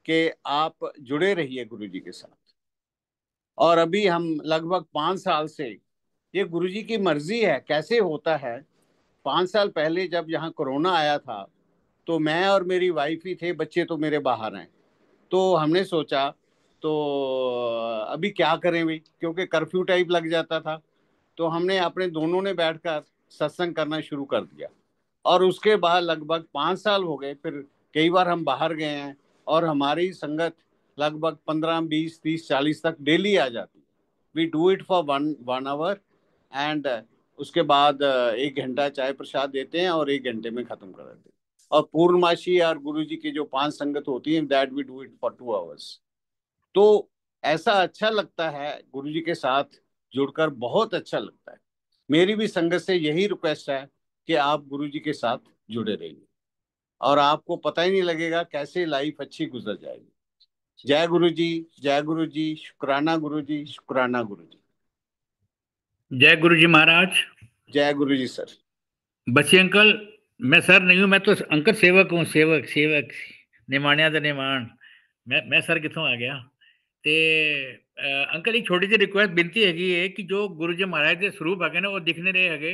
कि आप जुड़े रहिए गुरुजी के साथ। और अभी हम लगभग 5 साल से, ये गुरुजी की मर्जी है कैसे होता है। 5 साल पहले जब यहाँ कोरोना आया था, तो मैं और मेरी वाइफ ही थे, बच्चे तो मेरे बाहर हैं। तो हमने सोचा तो अभी क्या करें भाई, क्योंकि कर्फ्यू टाइप लग जाता था। तो हमने अपने दोनों ने बैठकर सत्संग करना शुरू कर दिया। और उसके बाद लगभग 5 साल हो गए, फिर कई बार हम बाहर गए हैं और हमारी संगत लगभग 15, 20, 30, 40 तक डेली आ जाती है। We do it for one hour एंड उसके बाद 1 घंटा चाय प्रसाद देते हैं और 1 घंटे में खत्म कर देते हैं। और पूर्णमासी और गुरुजी की जो 5 संगत होती है, that we do it for 2 hours. तो ऐसा अच्छा लगता है गुरुजी के साथ जुड़कर, बहुत अच्छा लगता है। मेरी भी संगत से यही रिक्वेस्ट है कि आप गुरुजी के साथ जुड़े रहिए और आपको पता ही नहीं लगेगा कैसे लाइफ अच्छी गुजर जाएगी। जय गुरु जी, जय गुरु जी, शुक्राना गुरु जी, शुक्राना गुरु जी। जय गुरु जी महाराज। जय गुरु जी सर। बच्चे अंकल, मैं सर नहीं हूँ, मैं तो अंकल सेवक हूँ, सेवक सेवक निमाणिया दा निमाण। मैं सर कितों आ गया। ਤੇ ਅੰਕਲ ਇੱਕ ਛੋਟੀ ਜਿਹੀ ਰਿਕੁਐਸਟ ਬੇਨਤੀ ਹੈਗੀ ਹੈ ਕਿ ਜੋ ਗੁਰੂ ਜੀ ਮਹਾਰਾਜ ਦੇ ਸਰੂਪ ਹੈਗੇ ਨੇ ਉਹ ਦਿਖ ਨਹੀਂ ਰਹੇ ਹੈਗੇ।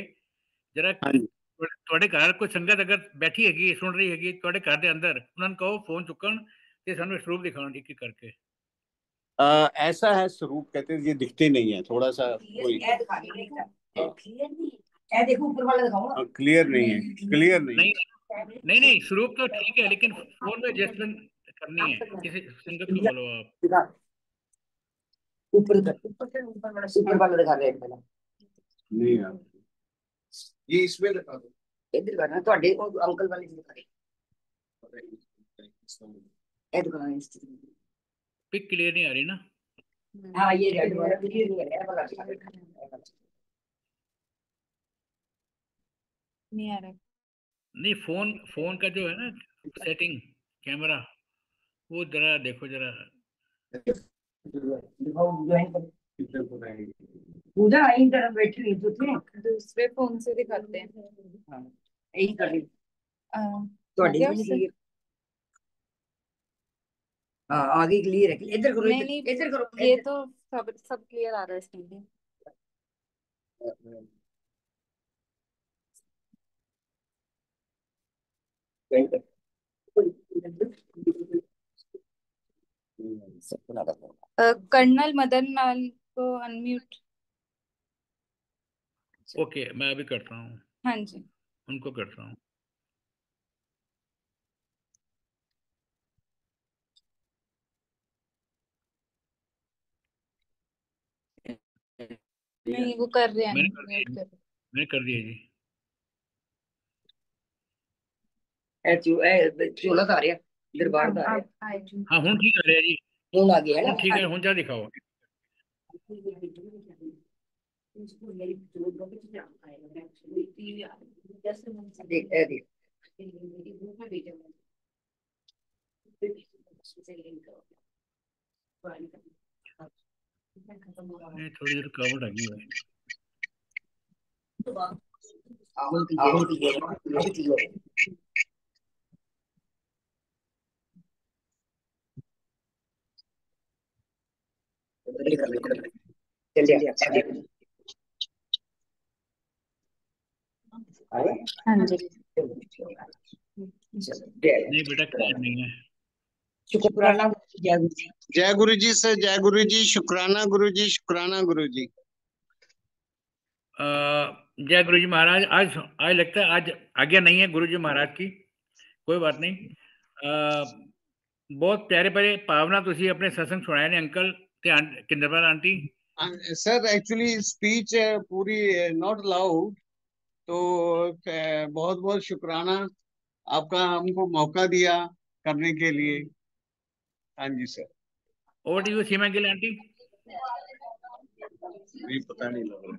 ਜਰਾ ਹਾਂਜੀ ਤੁਹਾਡੇ ਘਰ ਕੋਈ ਸੰਗਤ ਅਗਰ ਬੈਠੀ ਹੈਗੀ, ਸੁਣ ਰਹੀ ਹੈਗੀ ਤੁਹਾਡੇ ਘਰ ਦੇ ਅੰਦਰ, ਉਹਨਾਂ ਨੂੰ ਕਹੋ ਫੋਨ ਚੁੱਕਣ ਤੇ ਸਾਨੂੰ ਸਰੂਪ ਦਿਖਾਉਣ ਇੱਕ ਇੱਕ ਕਰਕੇ। ऐसा है स्वरूप, कहते हैं ये दिखते नहीं है, थोड़ा सा कोई देखो ऊपर वाला दिखाओ ना। क्लियर नहीं है, क्लियर नहीं नहीं है। नहीं नहीं, स्वरूप तो ठीक है लेकिन फोन में एडजस्टमेंट करनी है। किसी संगत को बोलो आप। दिखा ऊपर ऊपर वाला दिखा रहे हैं नहीं यार, ये इसमें दिखा दो, इधर करना ਤੁਹਾਡੇ ਉਹ ਅੰਕਲ ਵਾਲੇ ਦੀ ਦਿਖਾ ਰਹੇ ਇਹ ਦਿਖਾਣਾ ਇਸ पिक क्लियर नहीं आ रही ना। हाँ ये रेड वाला क्लियर नहीं है वाला दिखा रहे नहीं आ रहा। नहीं, फोन का जो है ना सेटिंग कैमरा, वो जरा देखो जरा। दिखाओ ज्वाइन कर पूजा यहीं तरफ बैठी हुई तो थे दूसरे फोन से दिखाते हैं। हाँ यही कर रही हो तो गया नहीं उससे? क्लियर। हाँ आगे क्लियर है, इधर करो, नहीं नहीं, इधर करो ये तो सब क्लियर आ रहा है इसमें भी। कर्नल मदन लाल को अनम्यूट। ओके, मैं अभी करता हूँ, हाँ जी। उनको करता हूँ। नहीं वो कर रहे हैं, मैंने कर म्यूट दिया, कर मैंने कर दिया जी। चोला था रहा दरबार था रहा हाँ हूँ ठीक आ रहा है जी, हूं आ गया है हूँ ना ठीक है, हूँ जा दिखाओ। देख ए देख नहीं, थोड़ी देर रुकावट आ गई है। हाँ जी। नहीं बेटा क्लियर नहीं है। शुक्राना जय गुरु जी। जय गुरु जी सर, जय गुरु जी, शुक्राना गुरु जी, शुक्राना गुरु जी। जय गुरु जी महाराज। आज लगता है आज आज्ञा नहीं है गुरु जी महाराज की, कोई बात नहीं। बहुत प्यारे प्यारे भावना तुसी अपने सत्संग सुनाए ने अंकल ते किंदरपाल आंटी। सर एक्चुअली स्पीच पूरी नॉट अलाउड, तो बहुत बहुत शुक्राना आपका, हमको मौका दिया करने के लिए। हाँ जी sir. Over to you Seema Gill aunty. नहीं पता नहीं लग रहा।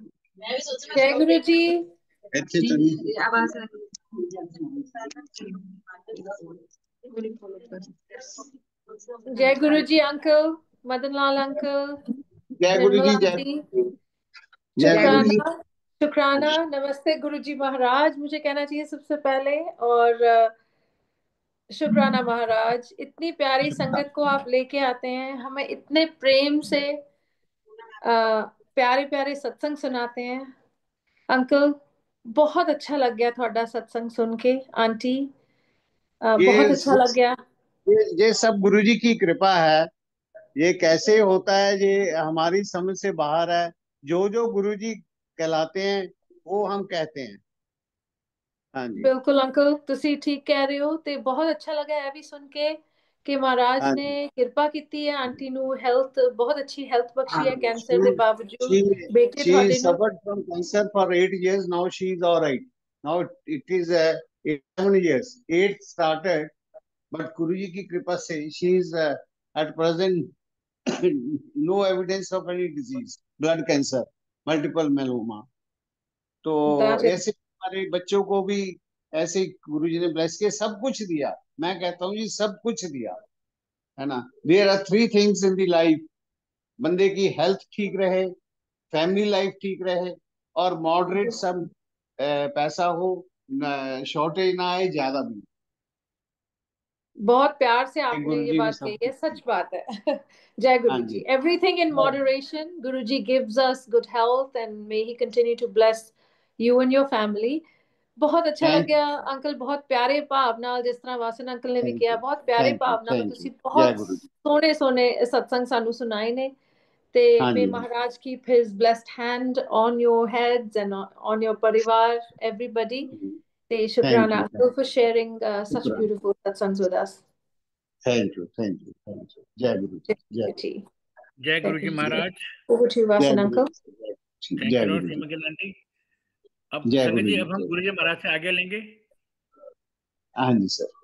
जय गुरु जी। ਇੱਥੇ ਤਾਂ ਨਹੀਂ आवाज जय गुरु जी अंकल, मदन लाल अंकल, जय गुरु जी, निर्मला जय जी, जय गुरु जी। शुक्राना, शुक्राना, नमस्ते गुरु जी महाराज मुझे कहना चाहिए सबसे पहले। और शुक्राना महाराज, इतनी प्यारी संगत को आप लेके आते हैं, हमें इतने प्रेम से प्यारे प्यारे सत्संग सुनाते हैं। अंकल बहुत अच्छा लग गया थोड़ा सत्संग सुन के। आंटी बहुत ये अच्छा लग गया। ये सब गुरु जी की कृपा है। ये कैसे होता है, ये हमारी समझ से बाहर है। जो जो गुरु जी कहलाते हैं वो हम कहते हैं। हाँ जी, बिल्कुल अंकल, तुसी ठीक कह रहे हो। ते बहुत अच्छा लगा है भी सुन के कि महाराज हाँ ने जी, किरपा की है आंटी नु, हेल्थ बहुत अच्छी हेल्थ बख्शी हाँ है जी। कैंसर दे बावजूद। she बेटे she थोड़े नु suffered from cancer for 8 years. Now she is all right. Now it is 7 years. 8 started, but Guruji ki kripa se she is at present no evidence of any disease, blood cancer, multiple myeloma. तो that is ऐसे हमारे बच्चों को भी ऐसे ही गुरुजी ने bless किया, सब कुछ दिया। मैं कहता हूँ जी सब कुछ दिया है ना। There are 3 things in the life. बंदे की हेल्थ ठीक रहे, फैमिली लाइफ ठीक रहे, और मॉडरेट सब पैसा हो, शॉर्टेज ना आए ज्यादा भी। बहुत प्यार से आपने गुरु ये जी ने बात सब कही है, कुछ सच दिया। बात है। जय हाँ गुरु जी। जी, everything in moderation. Guru ji gives us good health and may he continue to bless you and your family. बहुत अच्छा थैंक ਲੱਗਿਆ अंकल, बहुत प्यारे भाव नाल, जिस तरह वासन अंकल ने भी थैंक किया, यू, बहुत प्यारे थैंक यू, भाव नाल थैंक यू। ਤੁਸੀਂ जय बहुत गुरु जी। सोहने सोहने सत्संग सानू सुनाए ने। ते हाँ may ji, Maharaj keep his blessed hand on your heads and on your parivar, everybody. Te thank Shukrana you, uncle for sharing such शुक्राना। beautiful satsangs with us. Thank you, thank you, thank you. जय गुरु जी, जय गुरु Ji. जय गुरु Thank ji you. Maharaj. Over to you, जय Vasan गुरु uncle. जी, जय गुरु जी, thank you जय Lord गुरु जी, सिमरन aunty. अब जय संगत गुरु जी, जी, अब हम जय। गुरु जी महाराज से आगे लेंगे। हाँ जी सर।